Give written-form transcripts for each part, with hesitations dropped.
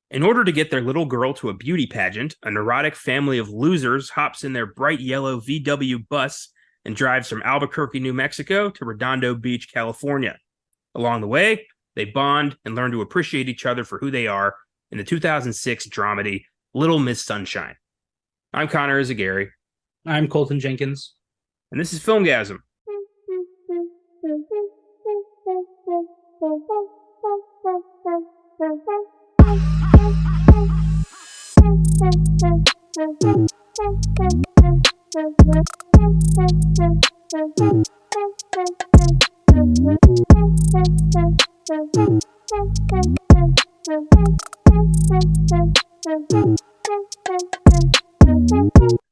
In order to get their little girl to a beauty pageant, a neurotic family of losers hops in their bright yellow VW bus and drives from Albuquerque, New Mexico to Redondo Beach, California. Along the way, they bond and learn to appreciate each other for who they are in the 2006 dramedy Little Miss Sunshine. I'm Connor Eyzaguirre. I'm Colton Jenkins. And this is Filmgazm.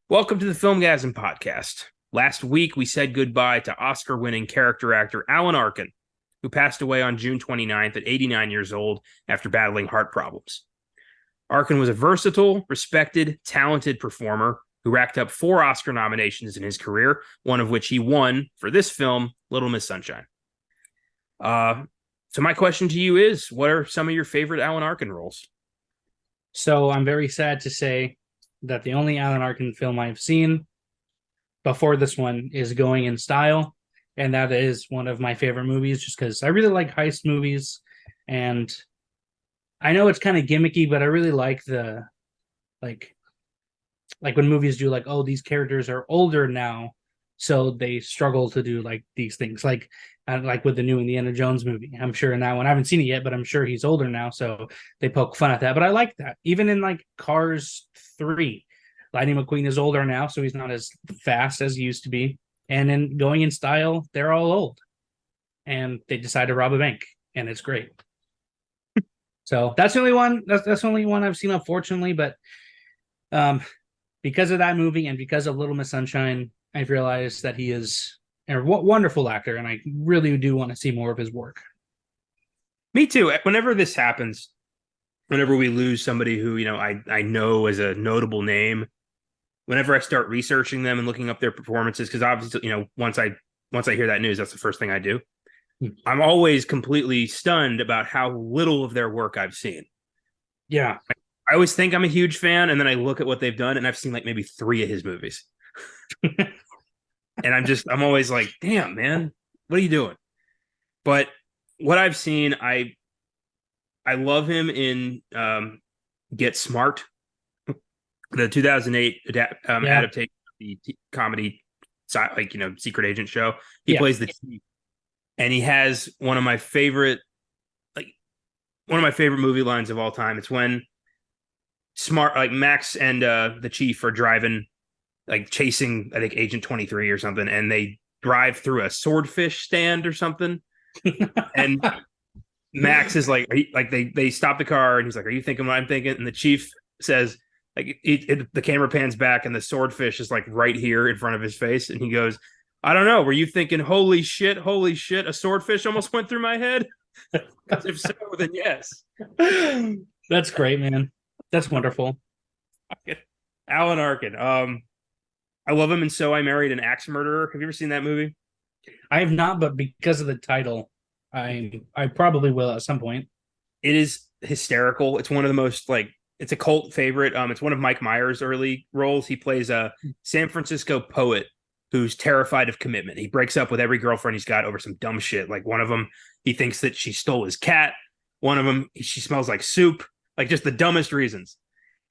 Welcome to the Filmgazm podcast. Last week, we said goodbye to Oscar-winning character actor Alan Arkin, who passed away on June 29th at 89 years old after battling heart problems. Arkin was a versatile, respected, talented performer who racked up 4 Oscar nominations in his career, one of which he won for this film, Little Miss Sunshine. So my question to you is, what are some of your favorite Alan Arkin roles? So I'm very sad to say that the only Alan Arkin film I've seen before this one is Going in Style, and that is one of my favorite movies just because I really like heist movies, and I know it's kind of gimmicky, but I really like the like when movies do like, oh, these characters are older now, so they struggle to do like these things, like with the new Indiana Jones movie. I'm sure in that one, I haven't seen it yet, but I'm sure he's older now, so they poke fun at that. But I like that. Even in like Cars 3, Lightning McQueen is older now, so he's not as fast as he used to be. And in Going in Style, they're all old, and they decide to rob a bank, and it's great. So that's the only one. That's the only one I've seen, unfortunately. But because of that movie and because of Little Miss Sunshine, I've realized that he is a wonderful actor, and I really do want to see more of his work. Me too. Whenever this happens, whenever we lose somebody who I know as a notable name, whenever I start researching them and looking up their performances, because obviously once I hear that news, that's the first thing I do. I'm always completely stunned about how little of their work I've seen. Yeah. I always think I'm a huge fan, and then I look at what they've done, and I've seen like maybe 3 of his movies. And I'm always like, damn, man, what are you doing? But what I've seen, I love him in Get Smart, the 2008 adaptation of the comedy, secret agent show. He plays the chief. And he has one of my favorite movie lines of all time. It's when Max and the chief are driving, chasing, I think, Agent 23 or something, and they drive through a swordfish stand or something. And Max is like, they stop the car, and he's like, "Are you thinking what I'm thinking?" And the chief says, the camera pans back, and the swordfish is like right here in front of his face, and he goes, "I don't know. Were you thinking, holy shit, a swordfish almost went through my head?" Because if so, then yes. That's great, man. That's wonderful. Alan Arkin. I love him in So I Married an Axe Murderer. Have you ever seen that movie? I have not, but because of the title, I probably will at some point. It is hysterical. It's one of the most it's a cult favorite. It's one of Mike Myers' early roles. He plays a San Francisco poet who's terrified of commitment. He breaks up with every girlfriend he's got over some dumb shit. Like one of them, he thinks that she stole his cat. One of them, she smells like soup. Like just the dumbest reasons.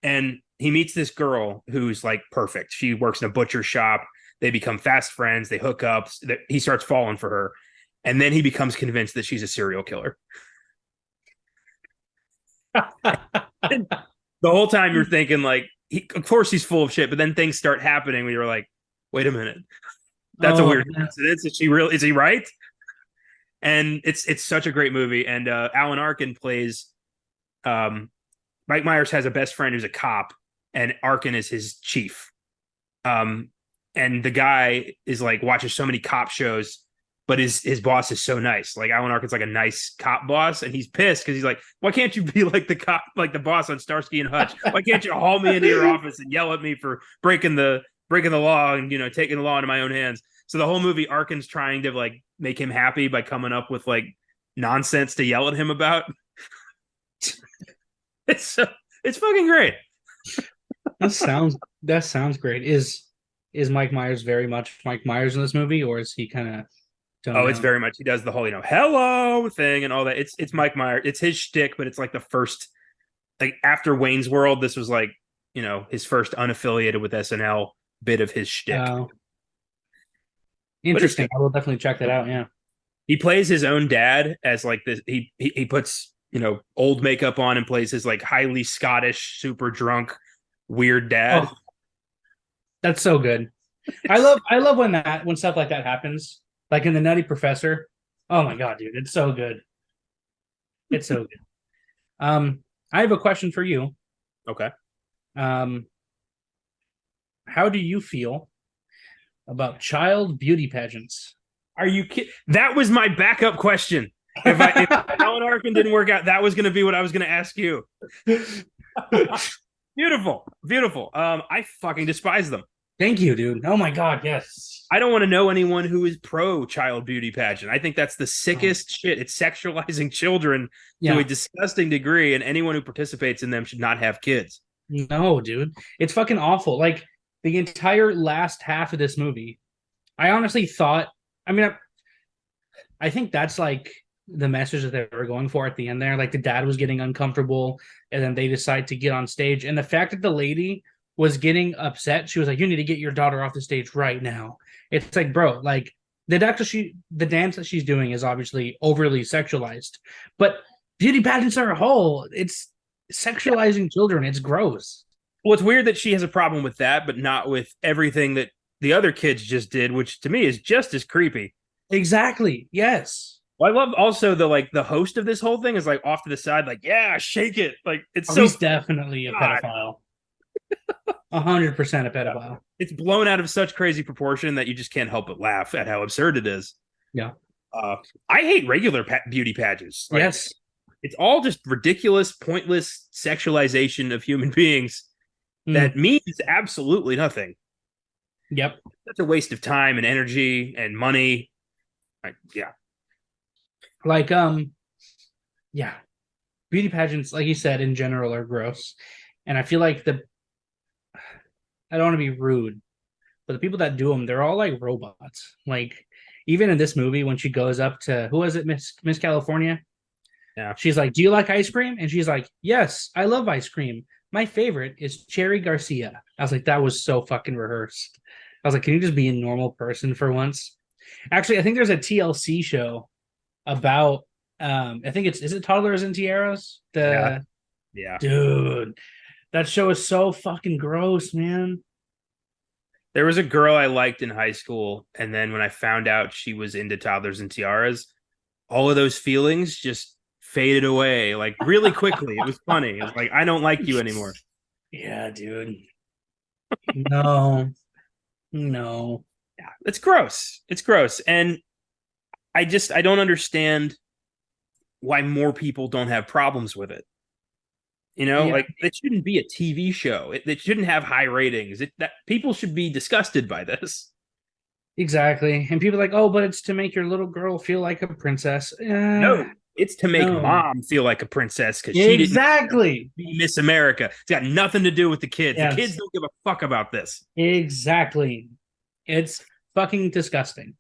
And he meets this girl who's like perfect. She works in a butcher shop. They become fast friends. They hook up. He starts falling for her. And then he becomes convinced that she's a serial killer. The whole time you're thinking of course he's full of shit, but then things start happening when you're like, wait a minute, that's a weird coincidence. Is he right? And it's such a great movie. And Alan Arkin plays Mike Myers has a best friend who's a cop, and Arkin is his chief. And the guy is watches so many cop shows, but his boss is so nice. Like Alan Arkin's like a nice cop boss, and he's pissed because he's like, why can't you be like the cop, like the boss on Starsky and Hutch? Why can't you haul me into your office and yell at me for breaking the law and taking the law into my own hands? So the whole movie, Arkin's trying to make him happy by coming up with nonsense to yell at him about. It's fucking great. That sounds great. Is Mike Myers very much Mike Myers in this movie, or is he kind of toned It's down? very much, he does the whole, hello thing and all that. It's Mike Myers. It's his shtick, but it's like the first, like after Wayne's World, this was like, his first unaffiliated with SNL bit of his shtick. Interesting. I will definitely check that out. Yeah. He plays his own dad as like this. He puts, old makeup on and plays his like highly Scottish, super drunk, weird dad. Oh, that's so good. I love when stuff like that happens. Like in The Nutty Professor. Oh my god, dude, it's so good. It's so good. I have a question for you. Okay. How do you feel about child beauty pageants? Are you kidding? That was my backup question. If Alan Arkin didn't work out, that was going to be what I was going to ask you. Beautiful. I fucking despise them. Thank you, dude. Oh my god, yes. I don't want to know anyone who is pro child beauty pageant. I think that's the sickest shit. It's sexualizing children to a disgusting degree, and anyone who participates in them should not have kids. No, dude. It's fucking awful. Like the entire last half of this movie, I honestly thought, I think that's like the message that they were going for at the end there. Like the dad was getting uncomfortable, and then they decide to get on stage. And the fact that the lady was getting upset, she was like, "You need to get your daughter off the stage right now." It's like, bro, like the dance that she's doing is obviously overly sexualized, but beauty pageants are a whole. It's sexualizing children. It's gross. Well, it's weird that she has a problem with that, but not with everything that the other kids just did, which to me is just as creepy. Exactly. Yes. Well, I love also the host of this whole thing is like off to the side, like, yeah, shake it. Like he's definitely a pedophile. 100% a pedophile. It's blown out of such crazy proportion that you just can't help but laugh at how absurd it is. Yeah. I hate regular beauty pageants. Like, yes. It's all just ridiculous, pointless sexualization of human beings that means absolutely nothing. Yep. That's a waste of time and energy and money. Yeah. Like, yeah. Beauty pageants, like you said, in general are gross. And I feel like I don't want to be rude, but the people that do them, they're all like robots. Like, even in this movie, when she goes up to, who was it, Miss California? Yeah. She's like, "Do you like ice cream?" And she's like, "Yes, I love ice cream. My favorite is Cherry Garcia." I was like, that was so fucking rehearsed. I was like, can you just be a normal person for once? Actually, I think there's a TLC show about, I think is it Toddlers and Tiaras? Yeah. Dude, that show is so fucking gross, man. There was a girl I liked in high school, and then when I found out she was into Toddlers and Tiaras, all of those feelings just faded away like really quickly. It was funny. It was like, I don't like you anymore. Yeah, dude. No. Yeah, it's gross. And I don't understand why more people don't have problems with it. Like it shouldn't be a TV show. It shouldn't have high ratings. That people should be disgusted by this. Exactly. And people are like, oh, but it's to make your little girl feel like a princess. No, it's to make mom feel like a princess because she didn't be Miss America. It's got nothing to do with the kids. Yes. The kids don't give a fuck about this. Exactly. It's fucking disgusting.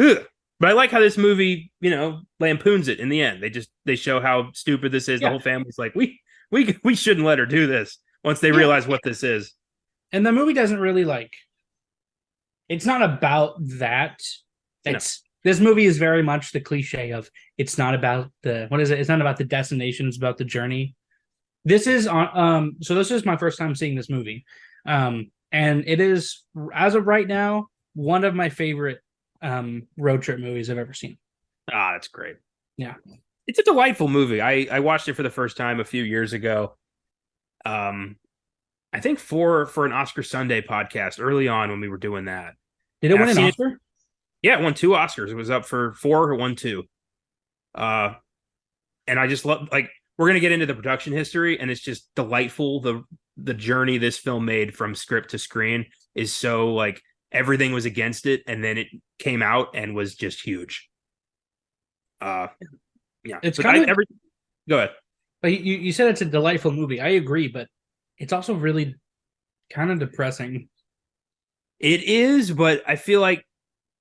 Ugh. But I like how this movie, lampoons it in the end. They show how stupid this is. Yeah. The whole family's like, we shouldn't let her do this once they realize what this is. And the movie doesn't really it's not about that. This movie is very much the cliche of it's not about it's not about the destination, it's about the journey. This is so this is my first time seeing this movie. And it is, as of right now, one of my favorite road trip movies I've ever seen. Ah, that's great. Yeah. It's a delightful movie. I watched it for the first time a few years ago. I think for an Oscar Sunday podcast early on when we were doing that. Did it win an Oscar? Yeah, it won 2 Oscars. It was up for 4, it won 2. And I just love, we're going to get into the production history, and it's just delightful. The journey this film made from script to screen is so, everything was against it, and then it came out and was just huge. Yeah. It's kind of... Go ahead. Like you said it's a delightful movie. I agree, but it's also really kind of depressing. It is, but I feel like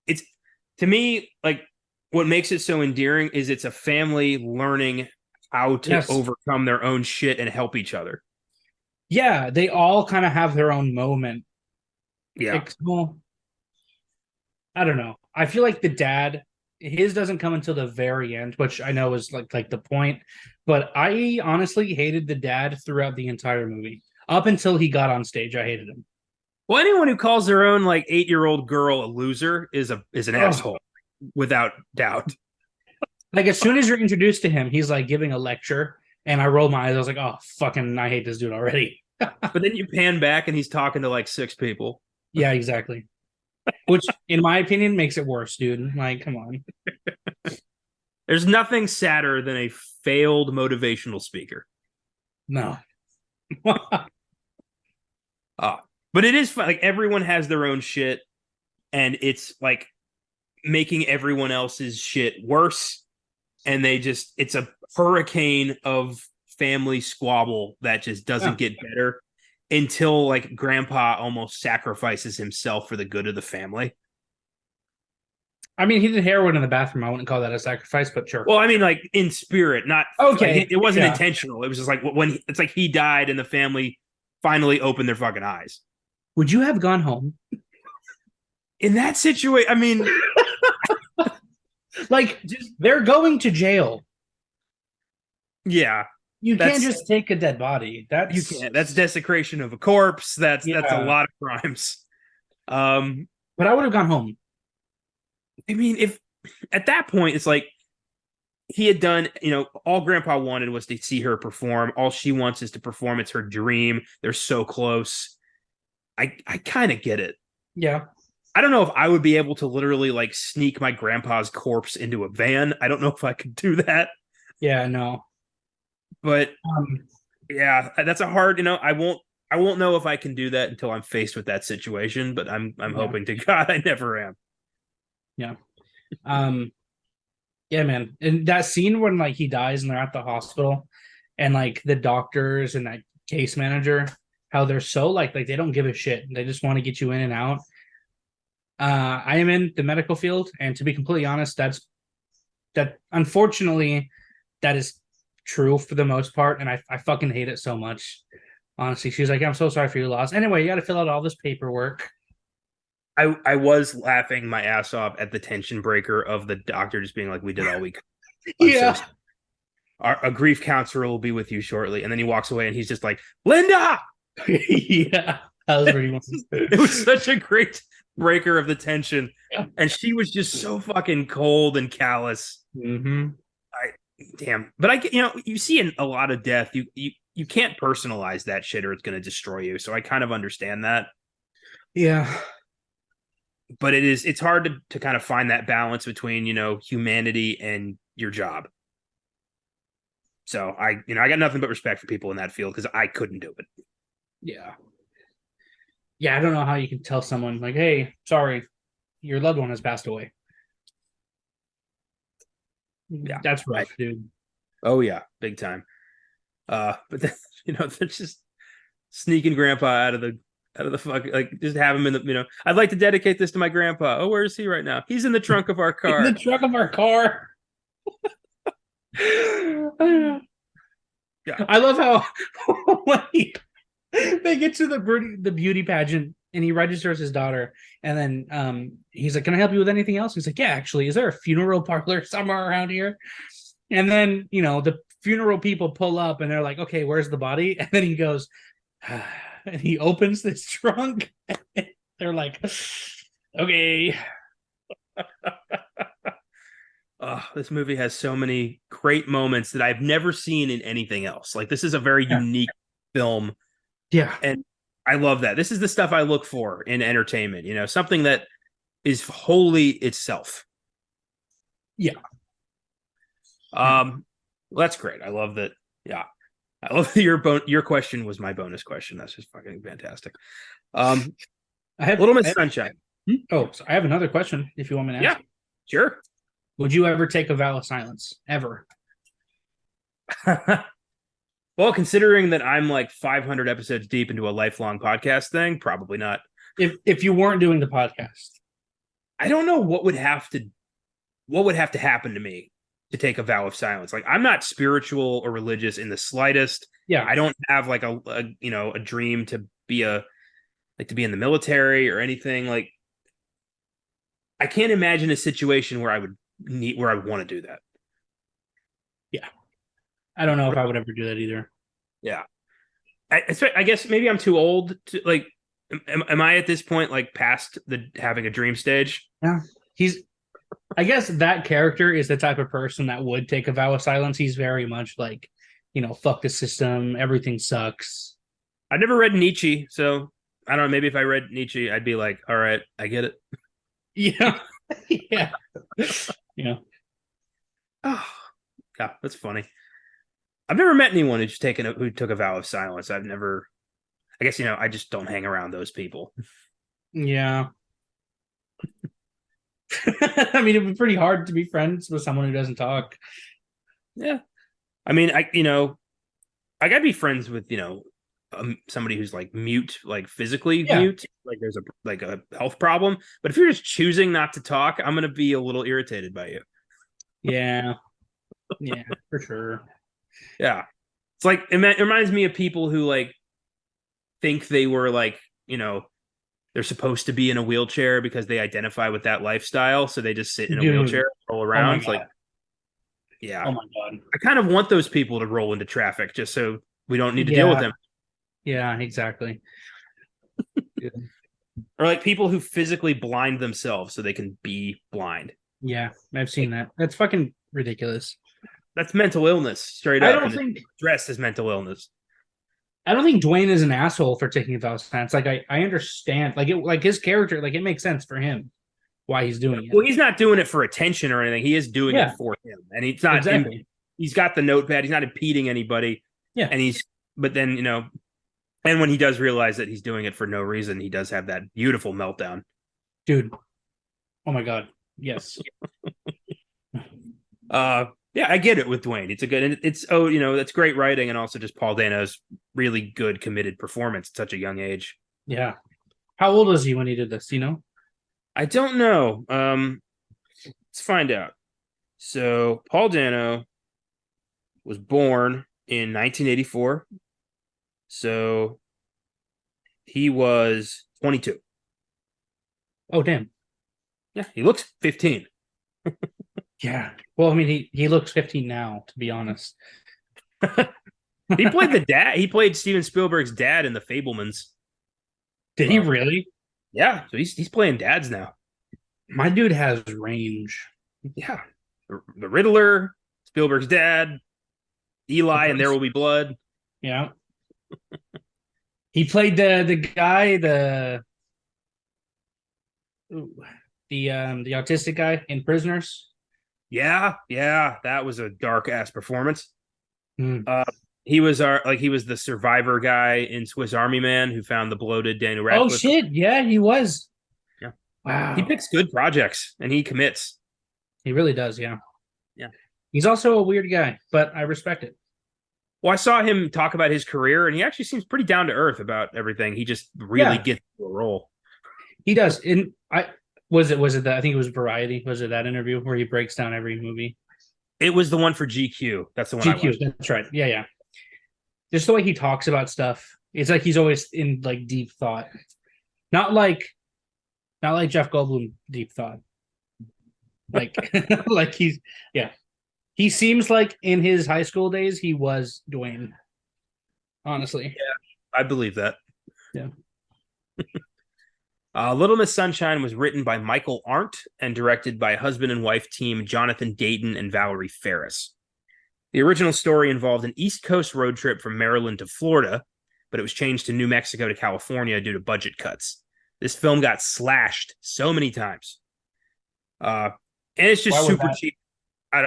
it's to me like what makes it so endearing is it's a family learning how to Yes. overcome their own shit and help each other. Yeah, they all kind of have their own moment. Yeah. Well, I don't know. I feel like the dad, his doesn't come until the very end, which I know is like the point. But I honestly hated the dad throughout the entire movie. Up until he got on stage, I hated him. Well, anyone who calls their own like 8-year-old girl a loser is an Ugh. asshole, without doubt. Like as soon as you're introduced to him, he's like giving a lecture, and I rolled my eyes. I was like, "Oh, fucking, I hate this dude already." But then you pan back and he's talking to like 6 people. Yeah, exactly. Which, in my opinion, makes it worse, dude. Like, come on. There's nothing sadder than a failed motivational speaker. No. Uh, but it is fun. Like everyone has their own shit, and it's like making everyone else's shit worse. And it's a hurricane of family squabble that just doesn't get better until like grandpa almost sacrifices himself for the good of the family. I mean, he did heroin in the bathroom. I wouldn't call that a sacrifice, but sure. Well, I mean, like in spirit, not okay. Like, it wasn't intentional. It was just like when it's like he died and the family finally opened their fucking eyes. Would you have gone home? In that situation, I mean, like they're going to jail. Yeah, you can't just take a dead body. That's you can't. That's desecration of a corpse. That's a lot of crimes. But I would have gone home. I mean, if at that point it's like he had done, all grandpa wanted was to see her perform. All she wants is to perform. It's her dream. They're so close. I kind of get it. Yeah. I don't know if I would be able to literally like sneak my grandpa's corpse into a van. I don't know if I could do that. Yeah, no. But yeah, that's a hard, I won't know if I can do that until I'm faced with that situation, but I'm hoping to God I never am. Yeah. Yeah, man. And that scene when like he dies and they're at the hospital and like the doctors and that case manager, how they're so like they don't give a shit. They just want to get you in and out. I am in the medical field, and to be completely honest, that unfortunately that is true for the most part, and I fucking hate it so much. Honestly, she's like, I'm so sorry for your loss. Anyway, you got to fill out all this paperwork. I was laughing my ass off at the tension breaker of the doctor just being like, we did all we could. Yeah. So a grief counselor will be with you shortly. And then he walks away and he's just like, Linda! Yeah. That was pretty much. It was such a great breaker of the tension. Yeah. And she was just so fucking cold and callous. Mm-hmm. Damn. But you see in a lot of death, you can't personalize that shit or it's going to destroy you. So I kind of understand that. Yeah. But it's hard to kind of find that balance between, humanity and your job. So I got nothing but respect for people in that field because I couldn't do it. Yeah. Yeah, I don't know how you can tell someone like, hey, sorry, your loved one has passed away. Yeah. That's rough, dude. Oh yeah, big time. But then, they're just sneaking grandpa out of the fuck, like just have him in the, I'd like to dedicate this to my grandpa. Oh, where is he right now? He's in the trunk of our car. In the trunk of our car. Yeah. I love how when they get to the beauty pageant and he registers his daughter, and then he's like, can I help you with anything else? He's like, yeah, actually, is there a funeral parlor somewhere around here? And then the funeral people pull up and they're like, okay, where's the body? And then he goes, and he opens this trunk. They're like, okay. This movie has so many great moments that I've never seen in anything else. Like, this is a very unique film. Yeah. And I love that. This is the stuff I look for in entertainment, something that is wholly itself. Yeah. Well, that's great. I love that. Yeah. I love that your question was my bonus question. That's just fucking fantastic. I have Little Miss Sunshine. Oh, so I have another question if you want me to ask. Yeah, sure. Would you ever take a vow of silence? Ever? Well, considering that I'm like 500 episodes deep into a lifelong podcast thing, probably not. If you weren't doing the podcast. I don't know what would have to happen to me to take a vow of silence. Like, I'm not spiritual or religious in the slightest. Yeah. I don't have like a dream to be to be in the military or anything. Like, I can't imagine a situation where I would want to do that. Yeah. I don't know if I would ever do that either. Yeah. I guess maybe I'm too old to like. Am I at this point like past the having a dream stage? Yeah. I guess that character is the type of person that would take a vow of silence. He's very much like, fuck the system. Everything sucks. I've never read Nietzsche, so I don't know. Maybe if I read Nietzsche, I'd be like, all right, I get it. Yeah. Yeah. Yeah. Oh, yeah, that's funny. I've never met anyone who took a vow of silence. I guess I just don't hang around those people. Yeah. I mean, it'd be pretty hard to be friends with someone who doesn't talk. Yeah. I mean, I gotta be friends with, somebody who's like mute, like physically mute, like there's a health problem. But if you're just choosing not to talk, I'm gonna be a little irritated by you. Yeah. Yeah, for sure. Yeah. It's like, it reminds me of people who like think they were like, they're supposed to be in a wheelchair because they identify with that lifestyle. So they just sit in a wheelchair, roll around. It's like, yeah. Oh my God. I kind of want those people to roll into traffic just so we don't need to deal with them. Yeah, exactly. Or like people who physically blind themselves so they can be blind. Yeah, I've seen that. That's fucking ridiculous. That's mental illness, straight up. I don't think dressed as mental illness. I don't think Dwayne is an asshole for taking a vow of silence. Like I understand, like his character, like it makes sense for him why he's doing it. Well, he's not doing it for attention or anything. He is doing it for him, and he's not. Exactly. He's got the notepad. He's not impeding anybody. Yeah, and but then and when he does realize that he's doing it for no reason, he does have that beautiful meltdown. Dude, oh my God, yes. Yeah, I get it with Dwayne. That's great writing, and also just Paul Dano's really good committed performance at such a young age. Yeah. How old was he when he did this? I don't know. Let's find out. So Paul Dano was born in 1984. So he was 22. Oh, damn. Yeah, he looks 15. Yeah. Well, I mean, he looks 15 now, to be honest. He played the dad. He played Steven Spielberg's dad in The Fabelmans. Did he really? Yeah. So he's playing dads now. My dude has range. Yeah. The Riddler, Spielberg's dad, Eli, and There Will Be Blood. Yeah. He played the guy, the autistic guy in Prisoners. Yeah, that was a dark ass performance. Mm. He was the survivor guy in Swiss Army Man who found the bloated Daniel Radcliffe. Oh shit! Yeah, he was. Yeah, wow. He picks good projects and he commits. He really does. Yeah, yeah. He's also a weird guy, but I respect it. Well, I saw him talk about his career, and he actually seems pretty down to earth about everything. He just really gets to a role. He does. Was it that I think it was Variety? Was it that interview where he breaks down every movie? It was the one for GQ. That's the one. GQ. That's right. Yeah. Just the way he talks about stuff, it's like he's always in like deep thought. Not like Jeff Goldblum deep thought. Like like he seems like in his high school days he was Dwayne. Honestly. Yeah, I believe that. Yeah. Little Miss Sunshine was written by Michael Arndt and directed by husband and wife team Jonathan Dayton and Valerie Ferris. The original story involved an East Coast road trip from Maryland to Florida, but it was changed to New Mexico to California due to budget cuts. This film got slashed so many times. And it's just super cheap.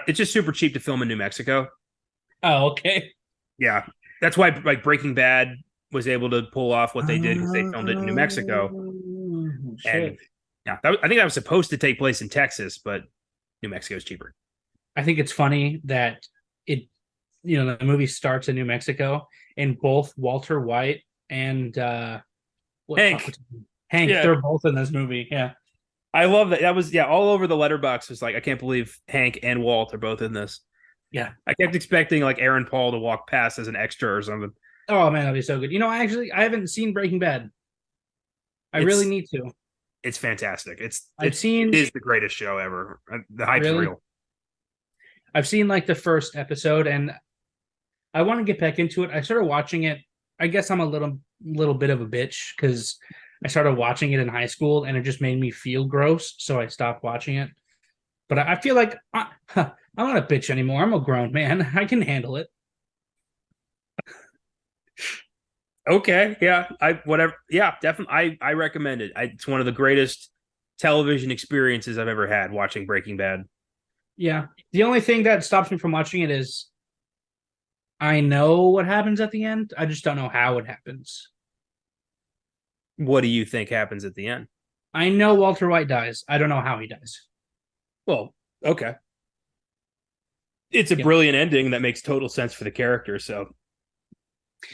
It's just super cheap to film in New Mexico. Oh, okay. Yeah. That's why like Breaking Bad was able to pull off what they did because they filmed it in New Mexico. And yeah, I think that was supposed to take place in Texas, but New Mexico is cheaper. I think it's funny that the movie starts in New Mexico, and both Walter White and Hank. Hank, Yeah. they're both in this movie. Yeah. I love that. That was all over the letterbox. Was like, I can't believe Hank and Walt are both in this. Yeah. I kept expecting like Aaron Paul to walk past as an extra or something. Oh man, that'd be so good. I haven't seen Breaking Bad. I really need to. It's fantastic. It is the greatest show ever. The hype's real. I've seen like the first episode, and I want to get back into it. I started watching it. I guess I'm a little bit of a bitch because I started watching it in high school, and it just made me feel gross, so I stopped watching it. But I feel like I'm not a bitch anymore. I'm a grown man. I can handle it. Okay, yeah, definitely. I recommend it. It's one of the greatest television experiences I've ever had watching Breaking Bad. Yeah, the only thing that stops me from watching it is I know what happens at the end. I just don't know how it happens. What do you think happens at the end? I know Walter White dies. I don't know how he dies. Well, okay. It's a brilliant ending that makes total sense for the character. So,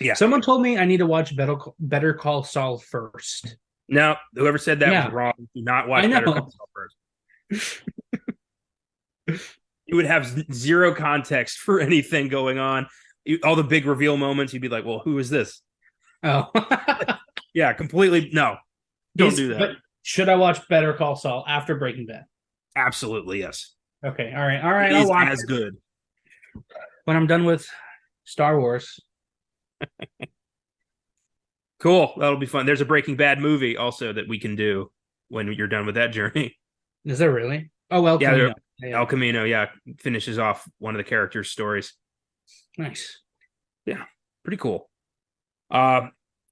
yeah. Someone told me I need to watch Better Call Saul first. No, whoever said that was wrong. Do not watch Better Call Saul first. You would have zero context for anything going on. All the big reveal moments, you'd be like, well, who is this? Oh. Yeah, completely. No, don't do that. But should I watch Better Call Saul after Breaking Bad? Absolutely, yes. Okay, all right. It is as good. When I'm done with Star Wars. Cool. That'll be fun. There's a Breaking Bad movie also that we can do when you're done with that journey. Is there really? Oh, El Camino. El Camino, finishes off one of the characters' stories. Nice. Yeah, pretty cool.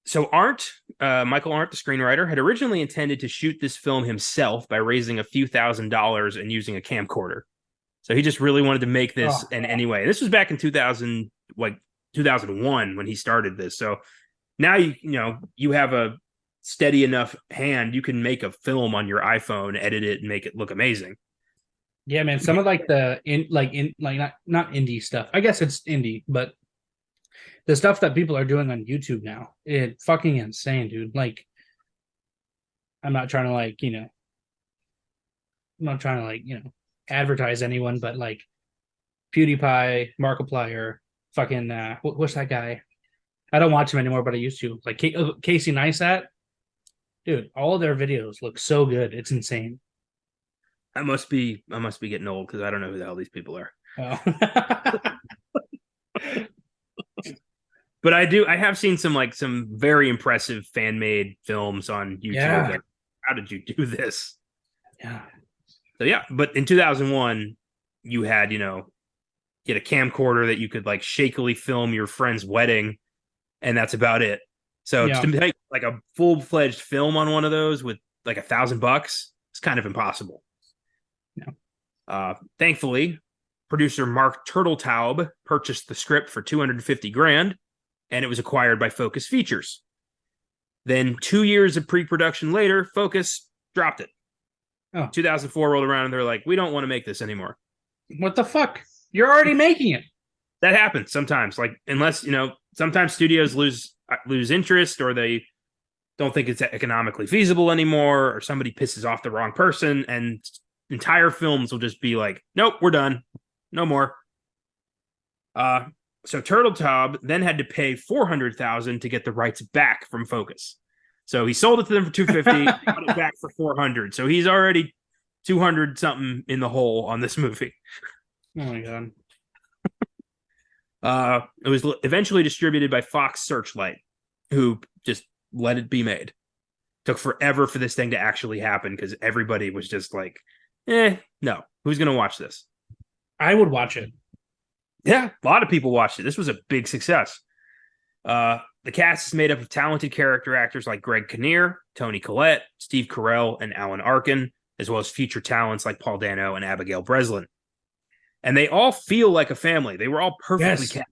So Michael Arndt, the screenwriter, had originally intended to shoot this film himself by raising a few $1,000s and using a camcorder. So he just really wanted to make this in any way. This was back in 2001 when he started this. So now you have a steady enough hand, you can make a film on your iPhone, edit it, and make it look amazing. Yeah, man. Some of not indie stuff. I guess it's indie, but the stuff that people are doing on YouTube now, it's fucking insane, dude. Like, I'm not trying to advertise anyone, but like PewDiePie, Markiplier, fucking what's that guy? I don't watch him anymore, but I used to. Like Casey Neistat, dude. All of their videos look so good. It's insane. I must be getting old because I don't know who the hell these people are. Oh. But I have seen some very impressive fan made films on YouTube. Yeah. Like, how did you do this? Yeah. So yeah, but in 2001, you had a camcorder that you could like shakily film your friend's wedding, and that's about it. So to make like a full-fledged film on one of those with like $1,000, it's kind of impossible. Yeah. Thankfully, producer Mark Turtletaub purchased the script for $250,000, and it was acquired by Focus Features. Then 2 years of pre-production later, Focus dropped it. 2004 rolled around, and they're like, we don't want to make this anymore. What the fuck? You're already making it. That happens sometimes. Like, unless, sometimes studios lose interest, or they don't think it's economically feasible anymore, or somebody pisses off the wrong person, and entire films will just be like, nope, we're done. No more. So Turtletaub then had to pay $400,000 to get the rights back from Focus. So he sold it to them for $250, got it back for $400. So he's already 200 something in the hole on this movie. Oh my god. It was eventually distributed by Fox Searchlight, who just let it be made. Took forever for this thing to actually happen because everybody was just like, no, who's gonna watch this? I would watch it. Yeah, a lot of people watched it. This was a big success. The cast is made up of talented character actors like Greg Kinnear, Toni Collette, Steve Carell, and Alan Arkin, as well as future talents like Paul Dano and Abigail Breslin. And they all feel like a family. They were all perfectly cast.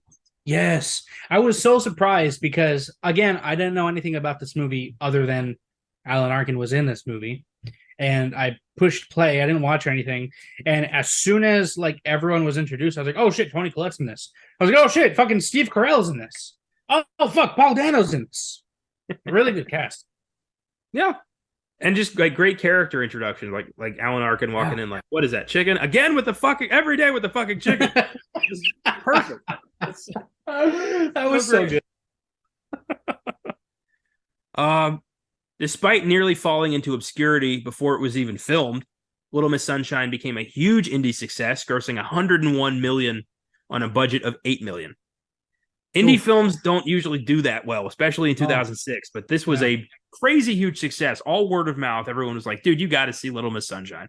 Yes. I was so surprised because, again, I didn't know anything about this movie other than Alan Arkin was in this movie. and I pushed play. I didn't watch or anything. And as soon as like everyone was introduced, I was like, "Oh shit, Tony Collette's in this." I was like, "Oh shit, fucking Steve Carell's in this." Oh fuck, Paul Dano's in this. Really good cast. Yeah. And just like great character introduction, like Alan Arkin walking in, like, what is that chicken again with the fucking every day with the fucking chicken? Perfect. That was so good. Despite nearly falling into obscurity before it was even filmed, Little Miss Sunshine became a huge indie success, grossing 101 million on a budget of 8 million. Indie films don't usually do that well, especially in 2006, but this was a crazy huge success. All word of mouth. Everyone was like, dude, you got to see Little Miss Sunshine.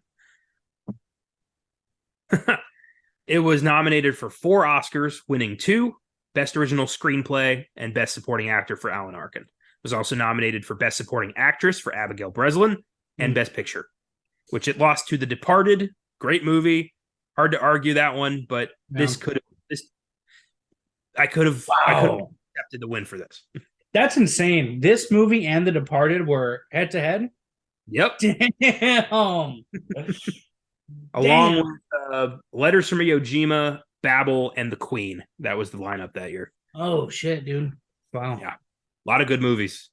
It was nominated for 4 Oscars, winning 2, Best Original Screenplay and Best Supporting Actor for Alan Arkin. It was also nominated for Best Supporting Actress for Abigail Breslin and Best Picture, which it lost to The Departed. Great movie. Hard to argue that one, but this could have I could have accepted the win for this. That's insane. This movie and The Departed were head to head. Yep. Damn. Along with Letters from Iwo Jima, Babel, and The Queen. That was the lineup that year. Oh shit, dude. Wow. Yeah. A lot of good movies.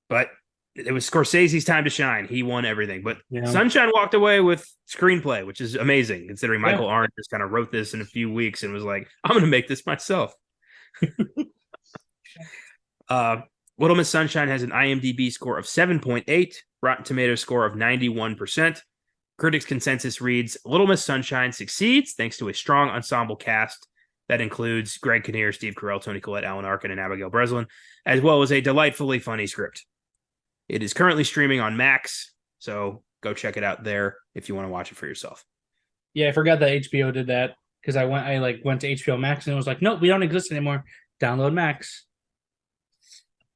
But it was Scorsese's time to shine. He won everything. But Sunshine walked away with screenplay, which is amazing, considering Michael Arndt just kind of wrote this in a few weeks and was like, I'm going to make this myself. Little Miss Sunshine has an IMDb score of 7.8, Rotten Tomatoes score of 91%. Critics' consensus reads, Little Miss Sunshine succeeds thanks to a strong ensemble cast that includes Greg Kinnear, Steve Carell, Tony Collette, Alan Arkin, and Abigail Breslin, as well as a delightfully funny script. It is currently streaming on Max, so go check it out there if you want to watch it for yourself. Yeah, I forgot that HBO did that because I went to HBO Max and it was like, nope, we don't exist anymore. Download Max.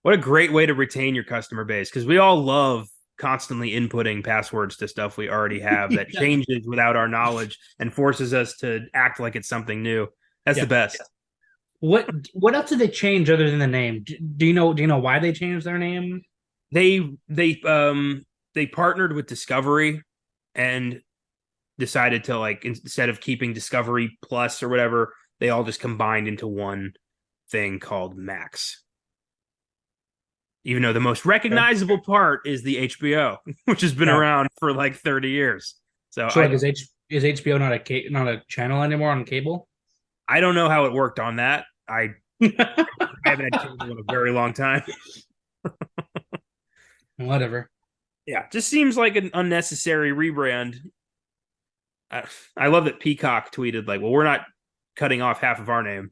What a great way to retain your customer base, because we all love constantly inputting passwords to stuff we already have that changes without our knowledge and forces us to act like it's something new. That's the best. What else did they change other than the name? Do you know why they changed their name? They partnered with Discovery and decided to, like, instead of keeping Discovery Plus or whatever, they all just combined into one thing called Max. Even though the most recognizable part is the HBO, which has been around for like 30 years. So is HBO not a channel anymore on cable? I don't know how it worked on that. I haven't had cable in a very long time. Whatever. Yeah, just seems like an unnecessary rebrand. I love that Peacock tweeted like, well, we're not cutting off half of our name.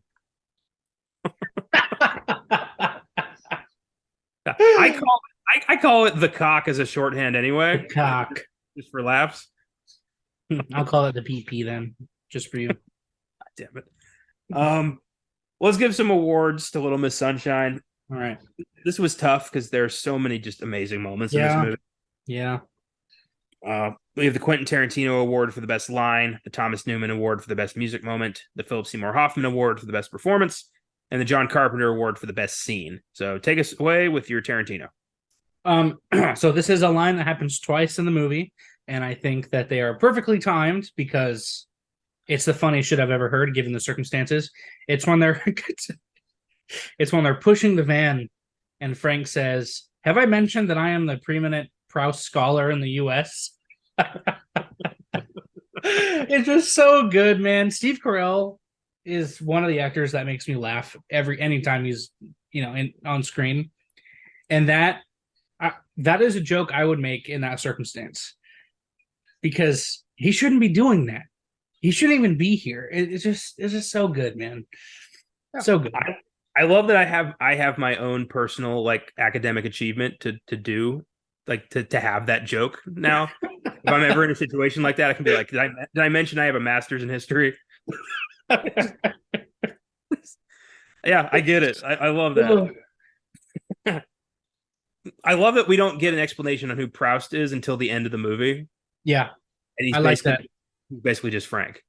I call it the cock as a shorthand anyway. The cock. Just for laughs. I'll call it the PP then, just for you. God damn it. Let's give some awards to Little Miss Sunshine. All right. This was tough because there's so many just amazing moments in this movie. Yeah. We have the Quentin Tarantino Award for the best line, the Thomas Newman Award for the best music moment, the Philip Seymour Hoffman Award for the best performance, and the John Carpenter Award for the best scene. So take us away with your Tarantino. So this is a line that happens twice in the movie, and I think that they are perfectly timed because it's the funniest shit I've ever heard given the circumstances. It's when they're pushing the van and Frank says, "Have I mentioned that I am the preeminent Proust scholar in the US?" It's just so good, man. Steve Carell is one of the actors that makes me laugh anytime he's on screen, and that is a joke I would make in that circumstance because he shouldn't be doing that. He shouldn't even be here. It's just so good, man. So good. I love that I have my own personal like academic achievement to do, like to have that joke now. If I'm ever in a situation like that, I can be like, did I mention I have a master's in history? Yeah, I get it. I love that. I love that we don't get an explanation on who Proust is until the end of the movie. Yeah. And he's basically just Frank.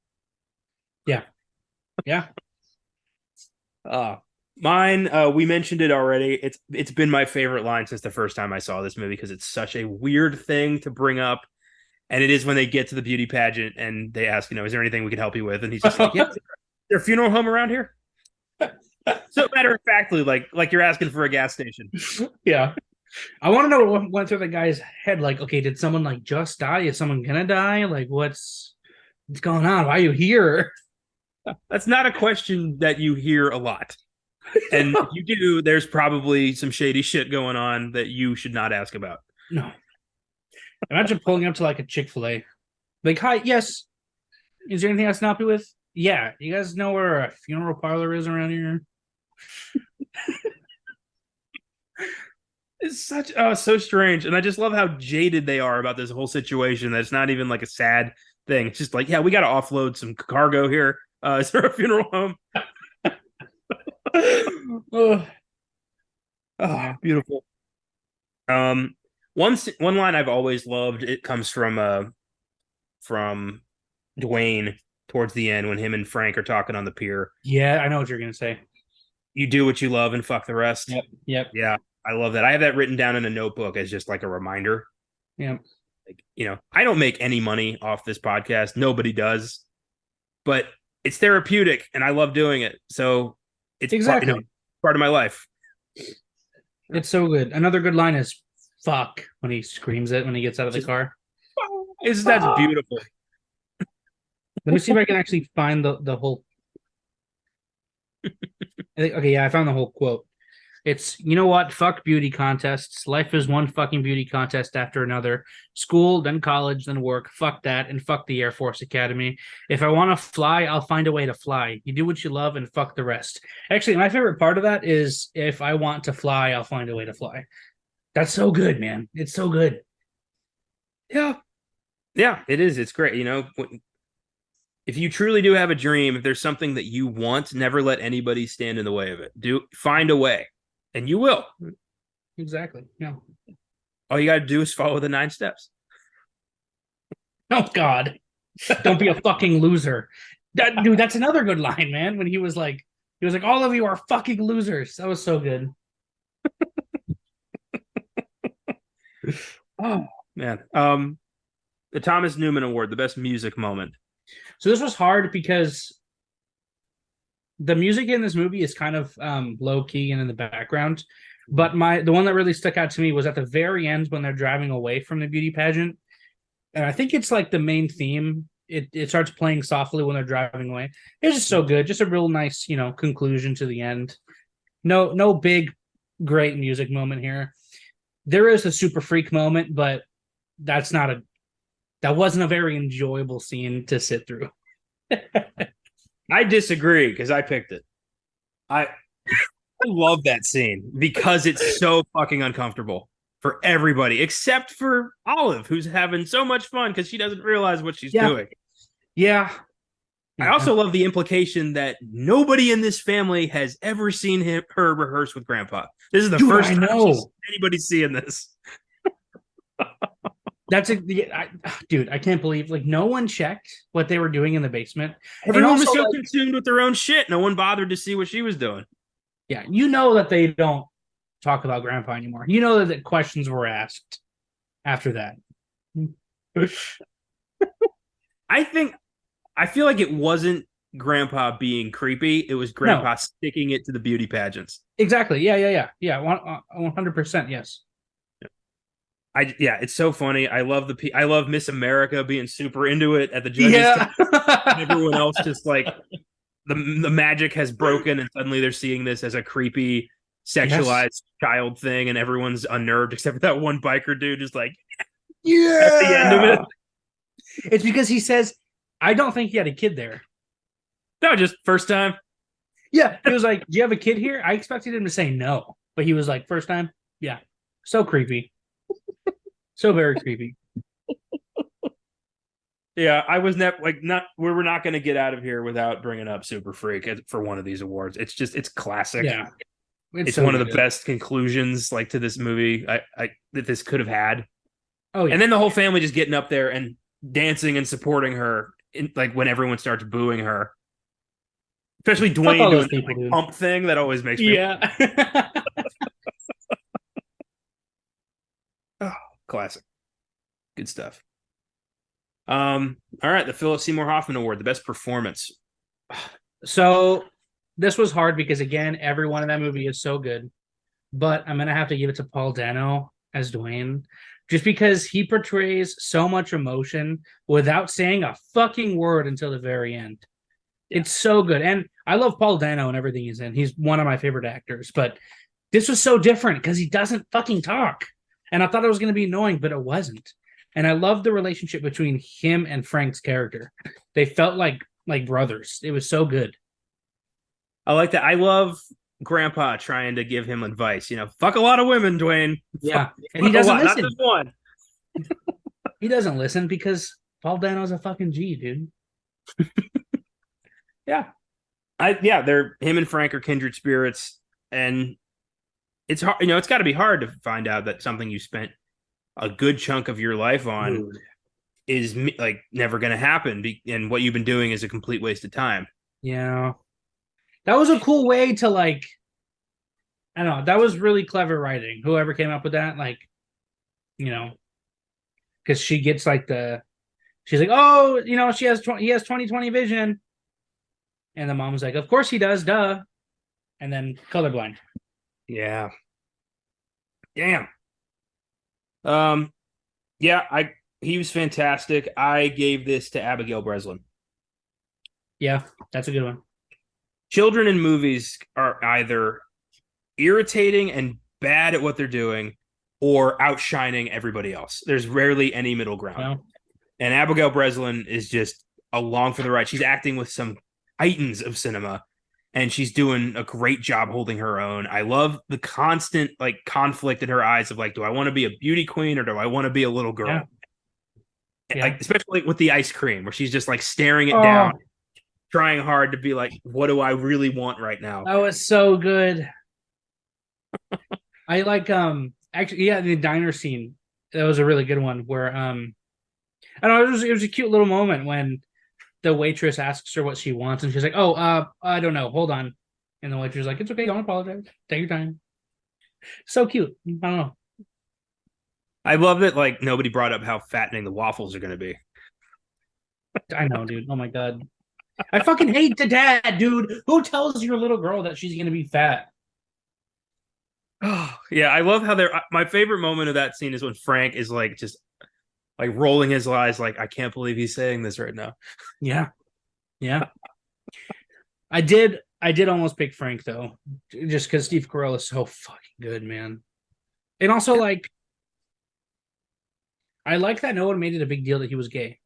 Yeah. Yeah. Mine, we mentioned it already. It's been my favorite line since the first time I saw this movie because it's such a weird thing to bring up. And it is when they get to the beauty pageant and they ask, is there anything we can help you with? And he's just like, yeah, is there a funeral home around here? So matter of factly, like you're asking for a gas station. Yeah. I want to know what went through the guy's head. Like, okay, did someone like just die? Is someone gonna die? Like, what's going on? Why are you here? That's not a question that you hear a lot. And if you do, there's probably some shady shit going on that you should not ask about. No. Imagine pulling up to like a Chick-fil-A. Like, hi, yes. Is there anything I can help you with? Yeah. You guys know where a funeral parlor is around here? It's such so strange. And I just love how jaded they are about this whole situation. That's not even like a sad thing. It's just like, yeah, we gotta offload some cargo here. Is there a funeral home? Oh, beautiful. One line I've always loved. It comes from Dwayne towards the end when him and Frank are talking on the pier. Yeah, I know what you're gonna say. You do what you love and fuck the rest. Yep. Yeah, I love that. I have that written down in a notebook as just like a reminder. Yeah. Like, I don't make any money off this podcast. Nobody does, but it's therapeutic and I love doing it. So it's exactly part of my life. It's so good. Another good line is "fuck" when he screams it when he gets out of the car. That's beautiful. Let me see if I can actually find the whole. Okay, yeah, I found the whole quote. It's, you know what? Fuck beauty contests. Life is one fucking beauty contest after another. School, then college, then work. Fuck that, and fuck the Air Force Academy. If I want to fly, I'll find a way to fly. You do what you love and fuck the rest. Actually, my favorite part of that is, if I want to fly, I'll find a way to fly. That's so good, man. It's so good. Yeah. Yeah, it is. It's great. If you truly do have a dream, if there's something that you want, never let anybody stand in the way of it. Find a way. And you will. Exactly. Yeah. All you got to do is follow the 9 steps. Oh, God. Don't be a fucking loser. Dude, that's another good line, man. When he was like, all of you are fucking losers. That was so good. Oh, man. The Thomas Newman Award, the best music moment. So this was hard because the music in this movie is kind of low key and in the background, but the one that really stuck out to me was at the very end when they're driving away from the beauty pageant, and I think it's like the main theme. It starts playing softly when they're driving away. It's just so good, just a real nice conclusion to the end. No big great music moment here. There is a super freak moment, but that wasn't a very enjoyable scene to sit through. I disagree because I picked it. I love that scene because it's so fucking uncomfortable for everybody except for Olive, who's having so much fun because she doesn't realize what she's doing. Yeah. I also love the implication that nobody in this family has ever seen her rehearse with Grandpa. This is the first time anybody's seeing this. Dude, I can't believe no one checked what they were doing in the basement. Everyone was so consumed with their own shit. No one bothered to see what she was doing. Yeah, that they don't talk about Grandpa anymore. That the questions were asked after that. I feel like it wasn't Grandpa being creepy. It was Grandpa sticking it to the beauty pageants. Exactly. Yeah. 100%. Yes. It's so funny. I love Miss America being super into it at the judges. Everyone else just like the magic has broken, and suddenly they're seeing this as a creepy, sexualized child thing, and everyone's unnerved except for that one biker dude, just like, at the end of it. It's because he says, "I don't think he had a kid there." No, just first time. Yeah, he was like, "Do you have a kid here?" I expected him to say no, but he was like, "First time." Yeah, so creepy. So very creepy. Yeah, I was we're not going to get out of here without bringing up Super Freak for one of these awards. It's classic. Yeah, it's so one of the best conclusions to this movie that this could have had. Oh yeah, and then the whole family just getting up there and dancing and supporting her when everyone starts booing her. Especially Fuck Dwayne all doing those that people, dude. pump thing that always makes me Yeah. classic. Good stuff. All right, the Philip Seymour Hoffman Award, the best performance. So this was hard because again, everyone in that movie is so good. But I'm gonna have to give it to Paul Dano as Dwayne, just because he portrays so much emotion without saying a fucking word until the very end. Yeah. It's so good, and I love Paul Dano and everything he's in. He's one of my favorite actors, but this was so different because he doesn't fucking talk. And I thought it was gonna be annoying, but it wasn't. And I love the relationship between him and Frank's character. They felt like brothers. It was so good. I like that. I love Grandpa trying to give him advice. You know, fuck a lot of women, Dwayne. Yeah, and Fuck he doesn't not listen. just one. He doesn't listen because Paul Dano's a fucking G, dude. Yeah. They're him and Frank are kindred spirits, and it's hard. You know, it's got to be hard to find out that something you spent a good chunk of your life on Dude. is like never going to happen, and what you've been doing is a complete waste of time. Yeah, that was a cool way to like. I don't know. That was really clever writing. Whoever came up with that, like, you know, because she gets like she's like, oh, you know, he has 20/20 vision, and the mom's like, of course he does, duh, and then colorblind. Yeah. Damn. Yeah, he was fantastic. I gave this to Abigail Breslin. Yeah, that's a good one. Children in movies are either irritating and bad at what they're doing or outshining everybody else. There's rarely any middle ground. Well, and Abigail Breslin is just along for the ride. She's acting with some titans of cinema, and she's doing a great job holding her own. I love the constant like conflict in her eyes of like, do I want to be a beauty queen or do I want to be a little girl? Yeah. Like, especially with the ice cream, where she's just like staring it Oh, down, trying hard to be like, what do I really want right now? that was so good. I like actually, yeah, the diner scene. That was a really good one where I don't know, it was a cute little moment when the waitress asks her what she wants and she's like, oh, I don't know, hold on. And the waitress is like, it's okay, don't apologize. Take your time. So cute. I don't know. I love that like nobody brought up how fattening the waffles are going to be. I know, dude. Oh my god. I fucking hate the dad, dude. Who tells your little girl that she's gonna be fat? Oh, yeah, I love how they're my favorite moment of that scene is when Frank is like just like rolling his eyes like I can't believe he's saying this right now. Yeah. Yeah. I did almost pick Frank though, just because Steve Carell is so fucking good, man. And also like I like that no one made it a big deal that he was gay.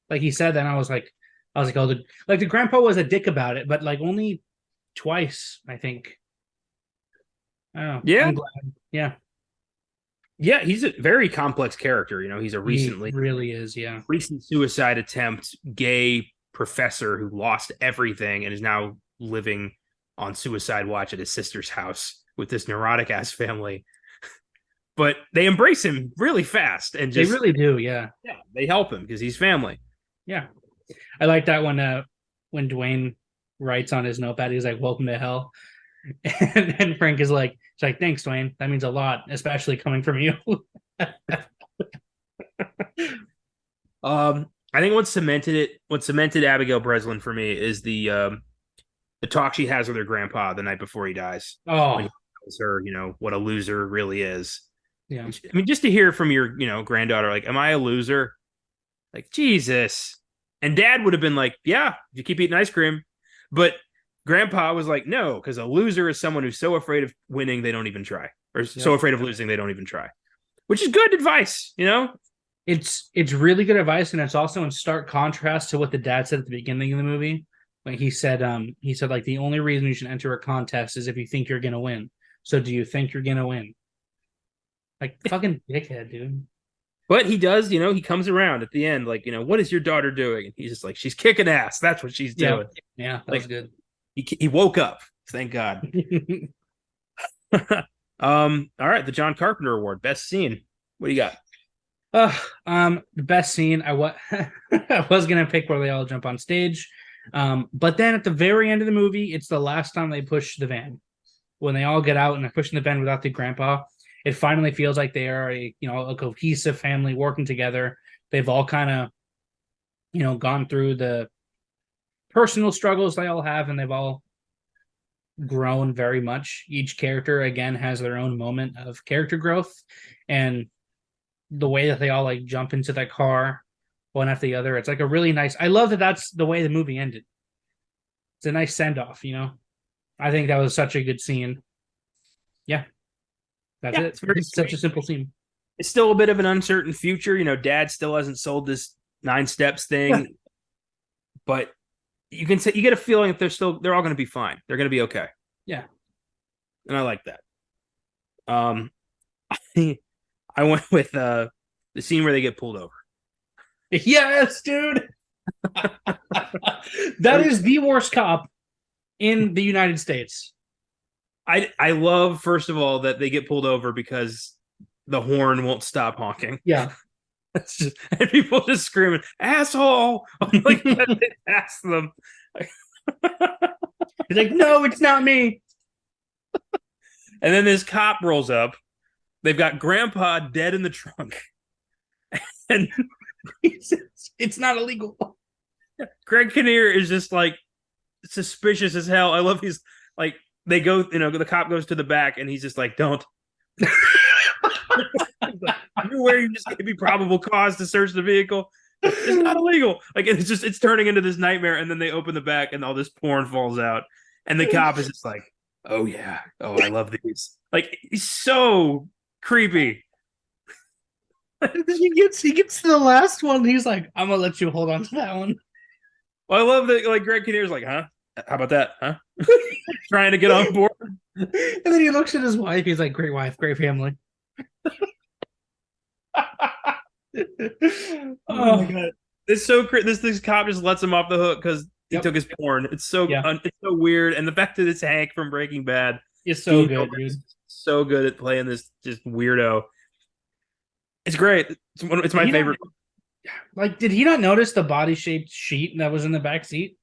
Like he said that, and I was like, oh, the grandpa was a dick about it, but like only twice, I think. I don't know. Yeah. I'm glad. Yeah. Yeah, he's a very complex character. You know, he's a He really is, yeah. recent suicide attempt, gay professor who lost everything and is now living on suicide watch at his sister's house with this neurotic ass family. But they embrace him really fast and just They really do, yeah. Yeah, they help him because he's family. Yeah. I like that when Dwayne writes on his notepad, he's like, welcome to hell. And then Frank is like, it's like, thanks, Dwayne. That means a lot, especially coming from you. I think what cemented Abigail Breslin for me is the talk she has with her grandpa the night before he dies. Oh, when he tells her, you know, what a loser really is. yeah. I mean, just to hear from your, granddaughter, like, am I a loser? Like, Jesus. And dad would have been like, yeah, you keep eating ice cream. But grandpa was like, no, because a loser is someone who's so afraid of winning, they don't even try. Or so afraid of losing, they don't even try. Which is good advice, It's really good advice, and it's also in stark contrast to what the dad said at the beginning of the movie. Like he said like the only reason you should enter a contest is if you think you're gonna win. So do you think you're gonna win? Like fucking dickhead, dude. But he does, he comes around at the end, like, what is your daughter doing? And he's just like, she's kicking ass. That's what she's doing. Yeah, that was good. He woke up. Thank God. All right, the John Carpenter Award, best scene. What do you got? The best scene. I was gonna pick where they all jump on stage, But then at the very end of the movie, it's the last time they push the van. When they all get out and they're pushing the van without the grandpa, it finally feels like they are a cohesive family working together. They've all kind of gone through the personal struggles they all have, and they've all grown very much. Each character again has their own moment of character growth, and the way that they all like jump into that car one after the other, it's like a really nice. I love that that's the way the movie ended. It's a nice send off. I think that was such a good scene. Yeah, that's it. It's such a simple scene. It's still a bit of an uncertain future. Dad still hasn't sold this 9 steps thing, but you get a feeling that they're all going to be fine. They're going to be okay. Yeah, and I like that. I went with the scene where they get pulled over. Yes, dude. That is the worst cop in the United States. I love, first of all, that they get pulled over because the horn won't stop honking. Yeah. And people just screaming, asshole! Like, they pass them. He's like, no, it's not me. And then this cop rolls up. They've got Grandpa dead in the trunk. And it's not illegal. Greg Kinnear is just like suspicious as hell. I love he's like, they go, the cop goes to the back and he's just like, don't. You're where you just gave me probable cause to search the vehicle. It's not illegal. Like, it's turning into this nightmare. And then they open the back and all this porn falls out. And the cop is just like, oh yeah. Oh, I love these. Like, he's so creepy. He gets to the last one. He's like, I'm gonna let you hold on to that one. Well, I love that. Like, Greg Kinnear's like, huh? How about that? Huh? Trying to get on board. And then he looks at his wife. He's like, great wife, great family. Oh my god, it's so this cop just lets him off the hook because he took his porn. It's so it's so weird, and the fact that it's Hank from Breaking Bad is so good, dude. So good at playing this just weirdo. It's great. It's my favorite. Like, did he not notice the body shaped sheet that was in the back seat?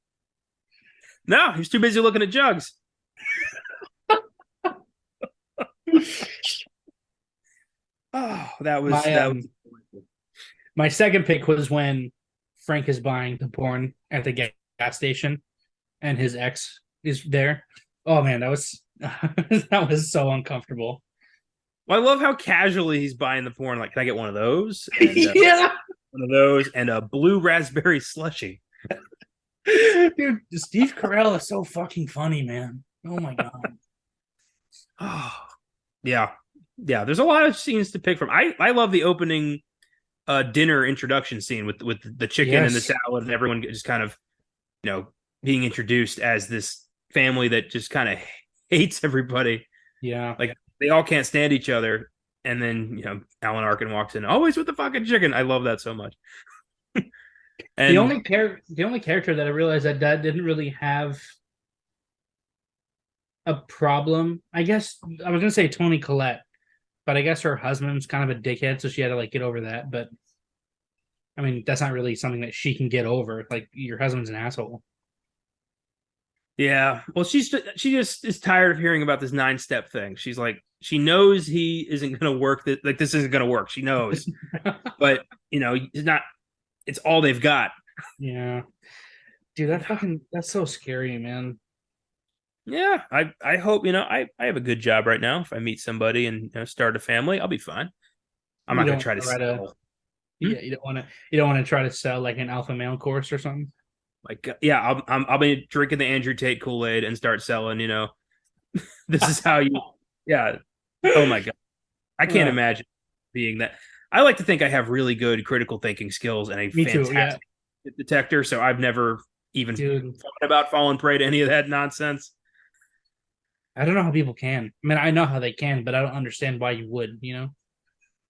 No, he was too busy looking at jugs. Oh, that was my second pick was when Frank is buying the porn at the gas station and his ex is there. Oh man, that was that was so uncomfortable. Well, I love how casually he's buying the porn. Like, can I get one of those? And, yeah, one of those and a blue raspberry slushy. Dude, Steve Carell is so fucking funny, man. Oh my god. Oh, yeah. There's a lot of scenes to pick from. I love the opening dinner introduction scene with the chicken and the salad and everyone just kind of being introduced as this family that just kind of hates everybody. Yeah, like they all can't stand each other. And then Alan Arkin walks in, always with the fucking chicken. I love that so much. And the only character that I realized that didn't really have a problem. I guess I was gonna say Toni Collette, but I guess her husband's kind of a dickhead, so she had to like get over that. But I mean, that's not really something that she can get over. Like, your husband's an asshole. Yeah, well, she just is tired of hearing about this 9-step thing. She's like, she knows he isn't going to work. Like, this isn't going to work. She knows, but it's not. It's all they've got. Yeah, dude, that's so scary, man. Yeah, I hope I have a good job right now. If I meet somebody and start a family, I'll be fine. I'm not going to try to sell. Yeah, you don't want to try to sell like an alpha male course or something. Like, yeah, I'll be drinking the Andrew Tate Kool-Aid and start selling. This is how you. Yeah. Oh my god, I can't imagine being that. I like to think I have really good critical thinking skills and a fantastic detector. So I've never even thought about falling prey to any of that nonsense. I don't know how people can. I mean, I know how they can, but I don't understand why you would.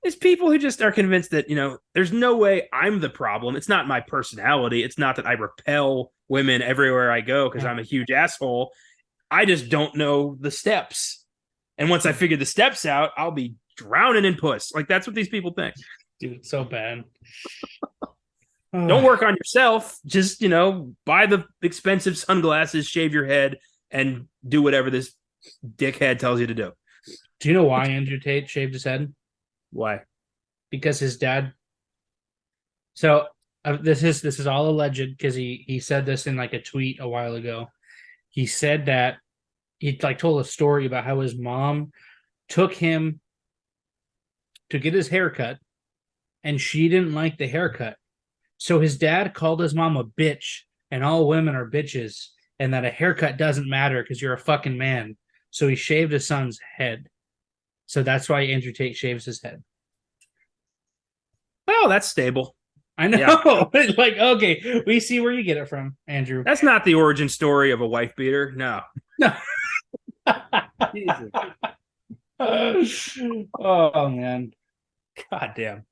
It's people who just are convinced that, there's no way I'm the problem. It's not my personality. It's not that I repel women everywhere I go because I'm a huge asshole. I just don't know the steps. And once I figure the steps out, I'll be drowning in puss. Like, that's what these people think. Dude, so bad. Don't work on yourself. Just, buy the expensive sunglasses, shave your head, and do whatever this dickhead tells you to do. Do you know why Andrew Tate shaved his head? Why? Because his dad. So this is all alleged because he said this in like a tweet a while ago. He said that he like told a story about how his mom took him to get his haircut, and she didn't like the haircut. So his dad called his mom a bitch, and all women are bitches, and that a haircut doesn't matter because you're a fucking man. So he shaved his son's head. So that's why Andrew Tate shaves his head. Oh, that's stable. I know. Yeah. Like, okay, we see where you get it from, Andrew. That's not the origin story of a wife beater. No. No. Jesus. Oh, man. God damn.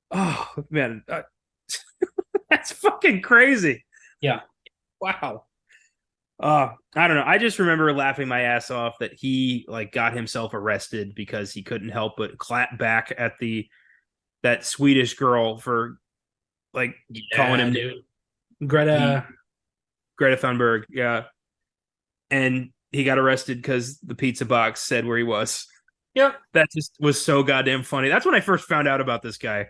Oh, man. That's fucking crazy. Yeah. Wow. I don't know. I just remember laughing my ass off that he like got himself arrested because he couldn't help but clap back at that Swedish girl for like calling him dude. Greta Thunberg. Yeah. And he got arrested because the pizza box said where he was. Yep. That just was so goddamn funny. That's when I first found out about this guy.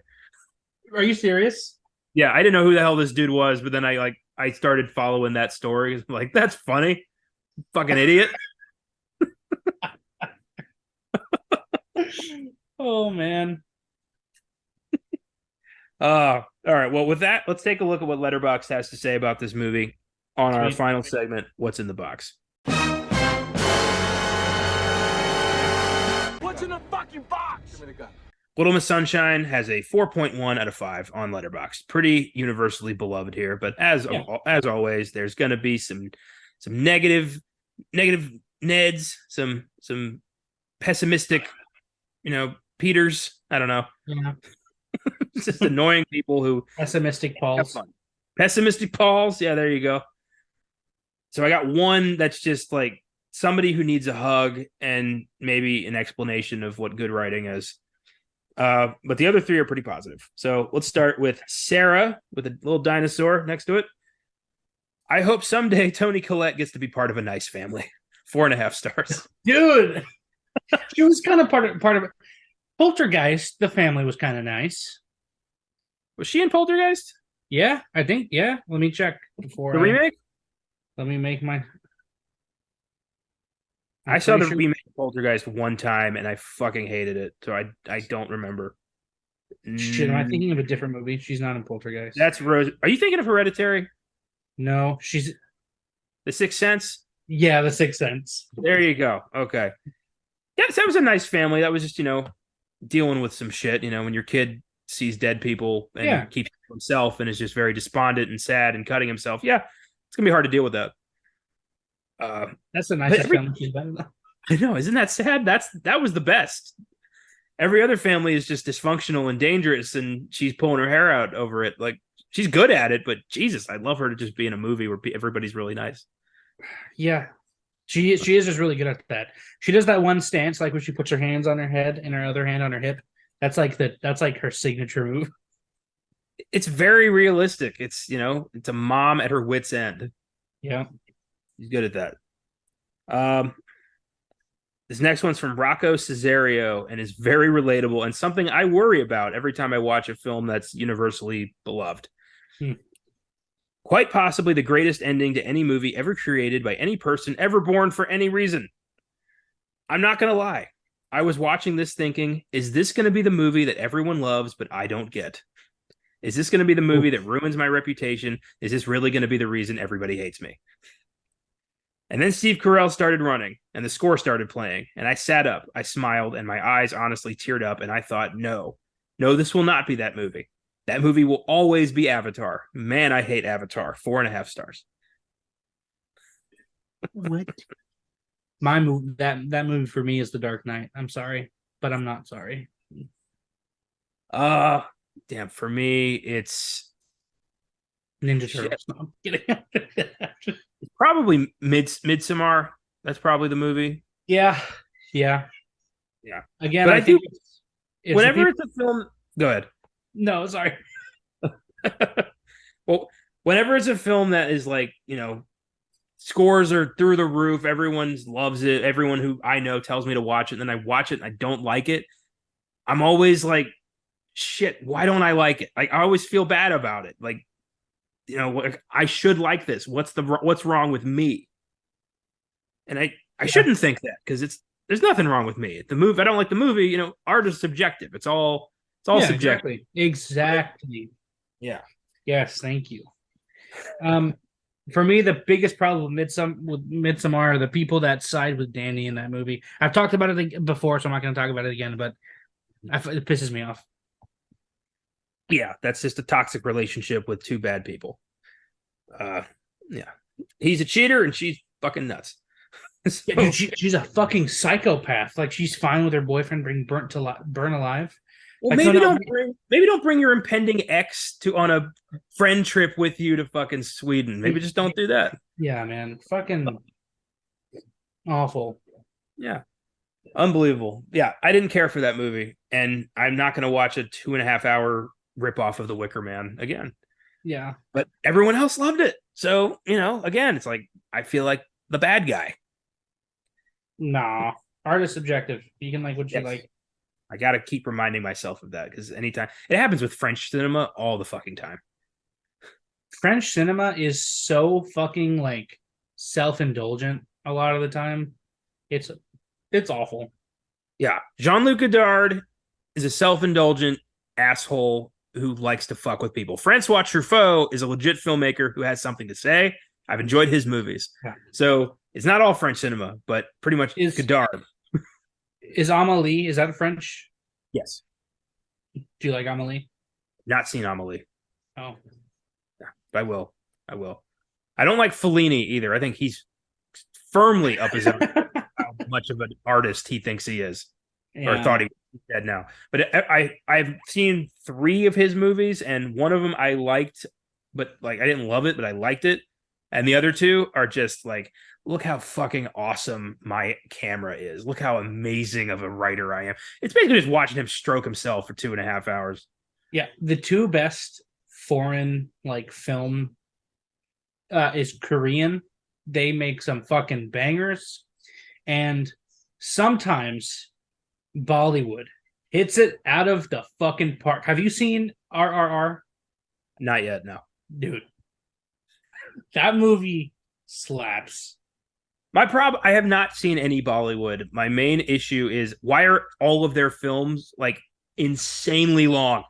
Are you serious? Yeah, I didn't know who the hell this dude was, but then I started following that story. I'm like, that's funny. Fucking idiot. Oh man. All right. Well, with that, let's take a look at what Letterboxd has to say about this movie on our final segment, What's in the Box? What's in the fucking box? Give me the gun. Little Miss Sunshine has a 4.1 out of 5 on Letterboxd. Pretty universally beloved here, but as always, there's going to be some negative Neds, some pessimistic, Peters. I don't know. Yeah. Just annoying people who pessimistic Pauls. Pessimistic Pauls. Yeah, there you go. So I got one that's just like somebody who needs a hug and maybe an explanation of what good writing is. But the other three are pretty positive. So let's start with Sarah with a little dinosaur next to it. I hope someday Toni Collette gets to be part of a nice family. 4.5 stars. Dude, she was kind of part of it. Poltergeist, the family was kind of nice. Was she in Poltergeist? Yeah, I think. Yeah, let me check before the remake. Let me make my. I saw the remake of Poltergeist one time and I fucking hated it, so I don't remember. Shit, am I thinking of a different movie? She's not in Poltergeist. That's Rose. Are you thinking of Hereditary? No, she's The Sixth Sense. Yeah, The Sixth Sense. There you go. Okay. Yes, that was a nice family. That was just dealing with some shit. When your kid sees dead people and keeps himself and is just very despondent and sad and cutting himself. Yeah, it's gonna be hard to deal with that. That's the nicest family she's been in. I know, isn't that sad? That was the best. Every other family is just dysfunctional and dangerous, and she's pulling her hair out over it. Like, she's good at it, but Jesus, I'd love her to just be in a movie where everybody's really nice. Yeah, she is just really good at that. She does that one stance, like when she puts her hands on her head and her other hand on her hip. That's like her signature move. It's very realistic. It's it's a mom at her wit's end. Yeah. He's good at that. This next one's from Rocco Cesario and is very relatable and something I worry about every time I watch a film that's universally beloved. Quite possibly the greatest ending to any movie ever created by any person ever born for any reason. I'm not going to lie. I was watching this thinking, is this going to be the movie that everyone loves but I don't get? Is this going to be the movie that ruins my reputation? Is this really going to be the reason everybody hates me? And then Steve Carell started running, and the score started playing, and I sat up, I smiled, and my eyes honestly teared up, and I thought, no, this will not be that movie. That movie will always be Avatar. Man, I hate Avatar. 4.5 stars. What? My movie, that movie for me is The Dark Knight. I'm sorry, but I'm not sorry. Damn, for me, it's Ninja Turtles. No, I'm kidding. Probably Midsommar. That's probably the movie. Yeah. Again, but I think whenever it's a film, go ahead. No, sorry. Well, whenever it's a film that is like, scores are through the roof, everyone loves it. Everyone who I know tells me to watch it, and then I watch it and I don't like it. I'm always like, shit, why don't I like it? Like, I always feel bad about it. Like, I should like this. What's wrong with me? And I shouldn't think that, because there's nothing wrong with me. The movie, I don't like the movie. Art is subjective. It's all subjective. Exactly. Yeah. Yes, thank you. For me, the biggest problem with Midsommar are the people that side with Danny in that movie. I've talked about it before, so I'm not going to talk about it again, but it pisses me off. Yeah, that's just a toxic relationship with two bad people. Yeah. He's a cheater and she's fucking nuts. So, yeah, dude, she's a fucking psychopath. Like, she's fine with her boyfriend being burnt alive. well, like, maybe don't bring your impending ex on a friend trip with you to fucking Sweden. Maybe just don't do that. Yeah, man. Fucking awful. Yeah. Unbelievable. Yeah, I didn't care for that movie, and I'm not going to watch a 2.5 hour ripoff of The Wicker Man again. Yeah. But everyone else loved it. So, again, it's like, I feel like the bad guy. Nah. Art is subjective. You can like what you like. I got to keep reminding myself of that, because anytime it happens with French cinema all the fucking time. French cinema is so fucking like self-indulgent a lot of the time. It's awful. Yeah. Jean-Luc Godard is a self-indulgent asshole who likes to fuck with people. Francois Truffaut is a legit filmmaker who has something to say. I've enjoyed his movies. Yeah. So it's not all French cinema, but pretty much Godard. Is Amélie, is that French? Yes. Do you like Amélie? Not seen Amélie. Oh. Yeah, I will. I don't like Fellini either. I think he's firmly up his own how much of an artist he thinks he is. Yeah. Or thought he was dead now. But I've seen 3 of his movies, and one of them I liked, but like I didn't love it, but I liked it. And the other 2 are just like, look how fucking awesome my camera is. Look how amazing of a writer I am. It's basically just watching him stroke himself for 2.5 hours. Yeah, the 2 best foreign like film is Korean. They make some fucking bangers, and sometimes Bollywood hits it out of the fucking park. Have you seen RRR? Not yet, no. Dude, that movie slaps. My problem, I have not seen any Bollywood. My main issue is, why are all of their films like insanely long?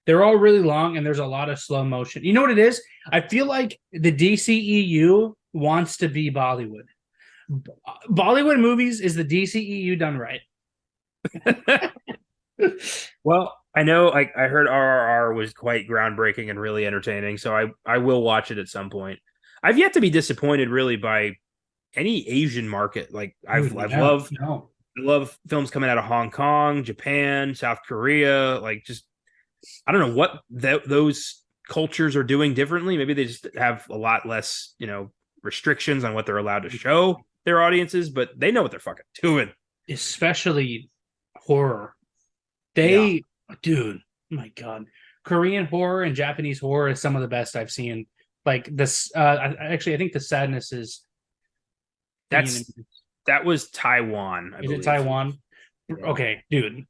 They're all really long, and there's a lot of slow motion. You know what it is? I feel like the DCEU wants to be Bollywood. Bollywood movies is the DCEU done right. Well, I know I heard RRR was quite groundbreaking and really entertaining, so I will watch it at some point. I've yet to be disappointed really by any Asian market. Like I love films coming out of Hong Kong, Japan, South Korea. Like, just I don't know what those cultures are doing differently. Maybe they just have a lot less, restrictions on what they're allowed to show their audiences, but they know what they're fucking doing. Especially horror. Dude, my God. Korean horror and Japanese horror is some of the best I've seen. Like this, I think The Sadness is. That was Taiwan. I believe. It Taiwan? Yeah. Okay, dude,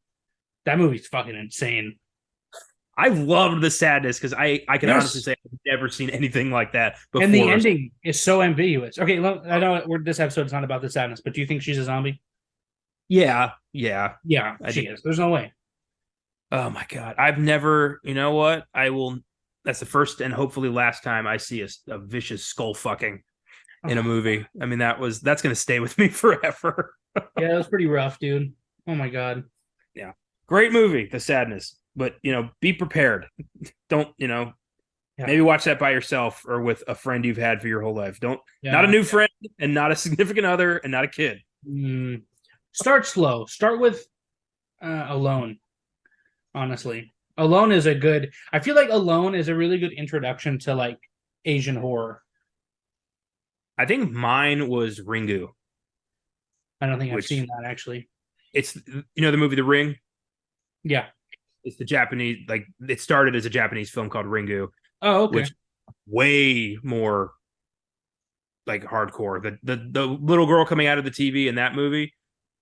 that movie's fucking insane. I loved The Sadness because I can honestly say I've never seen anything like that before. And the ending is so ambiguous. Okay, I know this episode is not about The Sadness, but do you think she's a zombie? Yeah, she is. There's no way. Oh my God, I've never. You know what? I will. That's the first and hopefully last time I see a vicious skull fucking in a movie. I mean, that's going to stay with me forever. Yeah, it was pretty rough, dude. Oh my God. Yeah, great movie, The Sadness. But, be prepared. Don't, maybe watch that by yourself or with a friend you've had for your whole life. Not a new friend and not a significant other and not a kid. Start slow. Start with Alone. Honestly, Alone is I feel like Alone is a really good introduction to like Asian horror. I think mine was Ringu. I don't think I've seen that actually. It's, the movie The Ring? Yeah. It's the Japanese, like, it started as a Japanese film called Ringu. Oh, okay. which way more like hardcore. The little girl coming out of the TV in that movie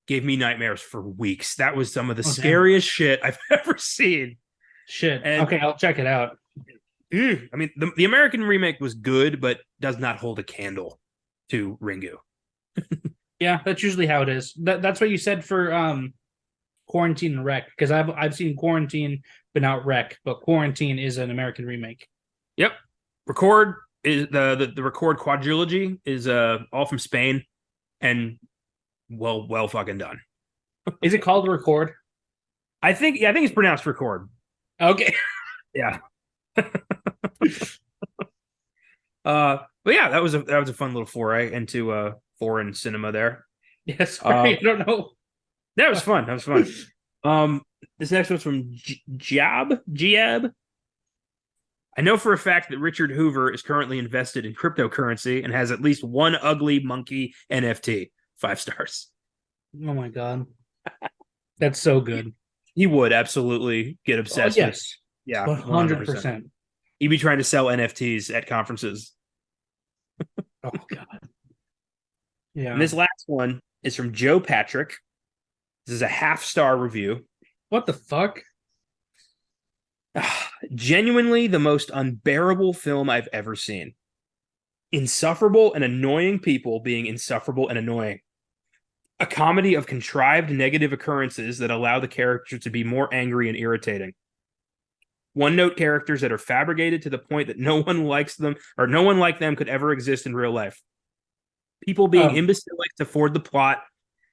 gave me nightmares for weeks. That was some of the scariest shit I've ever seen. Shit. And Okay, I'll check it out. I mean, the American remake was good, but does not hold a candle to Ringu. Yeah, that's usually how it is. That's what you said for Quarantine and Wreck, because I've seen Quarantine but not Wreck, but Quarantine is an American remake. Yep. Record is the Record quadrilogy is all from Spain and well fucking done. Is it called Record? I think it's pronounced Record. Okay. Yeah. But yeah, that was a fun little foray into foreign cinema there. Yes, sorry, I don't know. That was fun. That was fun. This next one's from Giab. I know for a fact that Richard Hoover is currently invested in cryptocurrency and has at least one ugly monkey NFT. 5 stars. Oh my god. That's so good. He would absolutely get obsessed with. Yes. Yeah, 100%. He'd be trying to sell NFTs at conferences. Oh god. Yeah. And this last one is from Joe Patrick. This is a 0.5-star review. What the fuck? Genuinely the most unbearable film I've ever seen. Insufferable and annoying people being insufferable and annoying. A comedy of contrived negative occurrences that allow the characters to be more angry and irritating. One-note characters that are fabricated to the point that no one likes them or no one like them could ever exist in real life. People being imbecilic to forward the plot.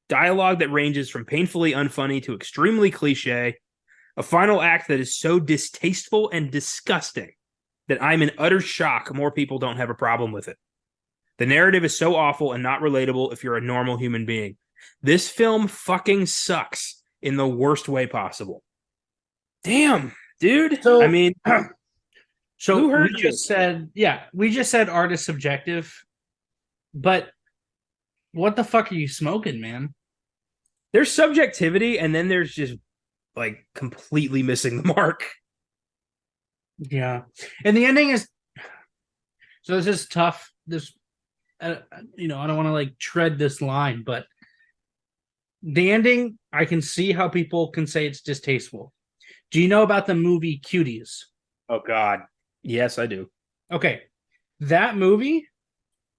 Dialogue that ranges from painfully unfunny to extremely cliche. A final act that is so distasteful and disgusting that I'm in utter shock more people don't have a problem with it. The narrative is so awful and not relatable if you're a normal human being. This film fucking sucks in the worst way possible. Damn, dude. So, I mean, so we just said art is subjective, but what the fuck are you smoking, man? There's subjectivity, and then there's just like completely missing the mark. Yeah, and the ending is so. This is tough. This, I don't want to like tread this line, but the ending, I can see how people can say it's distasteful. Do you know about the movie Cuties? Oh God, yes, I do. Okay, that movie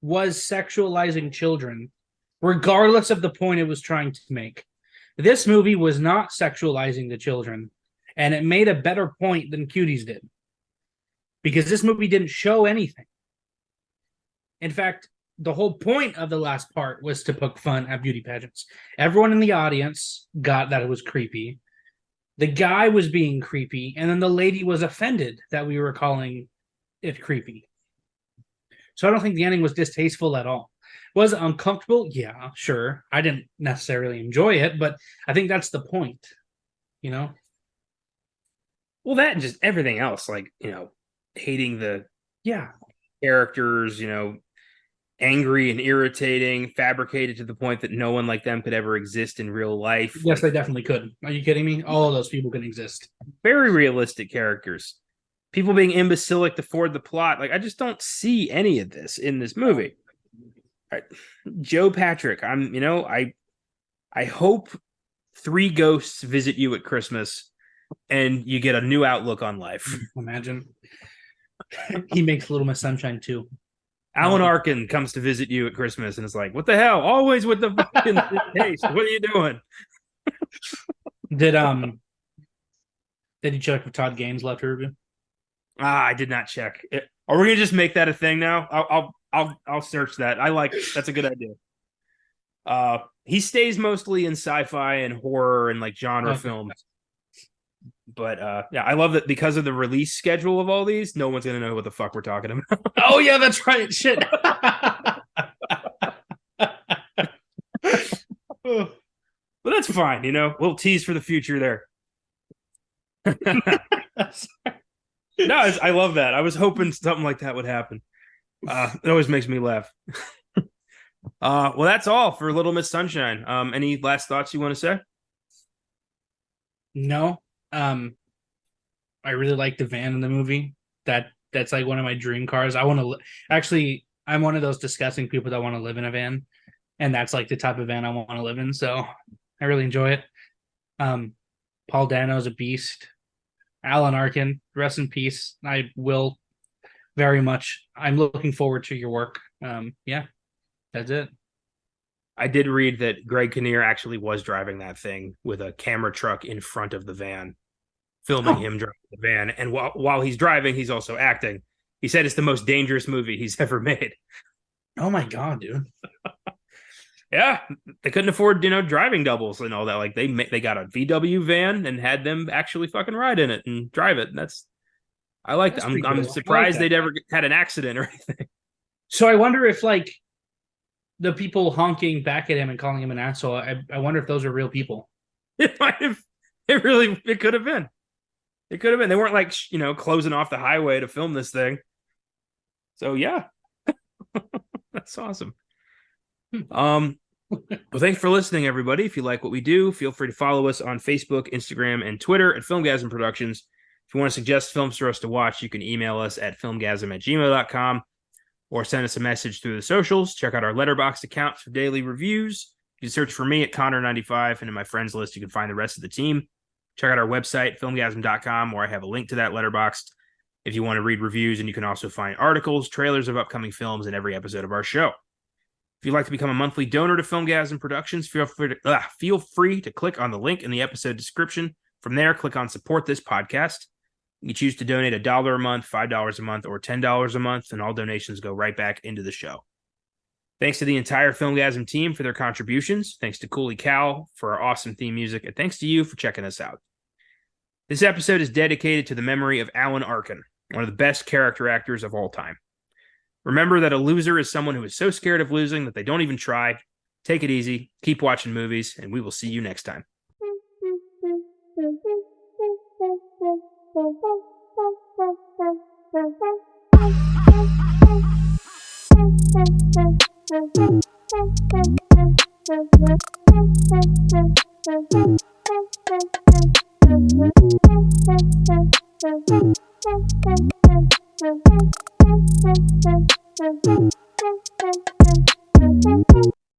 was sexualizing children, regardless of the point it was trying to make. This movie was not sexualizing the children, and it made a better point than Cuties did. Because this movie didn't show anything. In fact, the whole point of the last part was to poke fun at beauty pageants. Everyone in the audience got that it was creepy. The guy was being creepy, and then the lady was offended that we were calling it creepy. So I don't think the ending was distasteful at all. Was it uncomfortable? Yeah, sure. I didn't necessarily enjoy it, but I think that's the point, you know? Well, that and just everything else, like, hating the characters, angry and irritating, fabricated to the point that no one like them could ever exist in real life. Yes, they definitely could. Are you kidding me? All of those people can exist. Very realistic characters. People being imbecilic to forward the plot. Like, I just don't see any of this in this movie. Right. Joe Patrick, I hope 3 ghosts visit you at Christmas and you get a new outlook on life. Imagine. He makes Little Miss Sunshine too. Alan Arkin comes to visit you at Christmas and it's like, what the hell? Always with the fucking taste. What are you doing? Did you check if Todd Gaines left a review? I did not check. Are we gonna just make that a thing now? I'll search that. That's a good idea. He stays mostly in sci-fi and horror and like genre films. But yeah, I love that because of the release schedule of all these, no one's gonna know what the fuck we're talking about. Oh yeah, that's right. Shit. But that's fine, Little tease for the future there. No, I love that. I was hoping something like that would happen. It always makes me laugh. Well, that's all for Little Miss Sunshine. Any last thoughts you want to say? No. I really like the van in the movie. That That's like one of my dream cars. I want to actually. I'm one of those disgusting people that want to live in a van, and that's like the type of van I want to live in. So I really enjoy it. Paul Dano's a beast. Alan Arkin, rest in peace. I will very much. I'm looking forward to your work. Yeah, that's it. I did read that Greg Kinnear actually was driving that thing with a camera truck in front of the van, filming him driving the van. And while he's driving, he's also acting. He said it's the most dangerous movie he's ever made. Oh my god, dude. Yeah, they couldn't afford, driving doubles and all that. Like they got a VW van and had them actually fucking ride in it and drive it. I like that. I'm cool. surprised they'd ever had an accident or anything. So I wonder if like the people honking back at him and calling him an asshole, I wonder if those are real people. It might have. It could have been. It could have been. They weren't like, closing off the highway to film this thing. So yeah, that's awesome. Well, thanks for listening, everybody. If you like what we do, feel free to follow us on Facebook, Instagram, and Twitter at Filmgazm Productions. If you want to suggest films for us to watch, you can email us at filmgazm@gmail.com or send us a message through the socials. Check out our Letterboxd accounts for daily reviews. You can search for me at Connor95, and in my friends list, you can find the rest of the team. Check out our website, filmgazm.com, where I have a link to that Letterboxd if you want to read reviews, and you can also find articles, trailers of upcoming films, in every episode of our show. If you'd like to become a monthly donor to Filmgazm Productions, feel free to click on the link in the episode description. From there, click on Support This Podcast. You can choose to donate $1 a month, $5 a month, or $10 a month, and all donations go right back into the show. Thanks to the entire Filmgazm team for their contributions. Thanks to Cooley Cal for our awesome theme music, and thanks to you for checking us out. This episode is dedicated to the memory of Alan Arkin, one of the best character actors of all time. Remember that a loser is someone who is so scared of losing that they don't even try. Take it easy, keep watching movies, and we will see you next time. Thank you.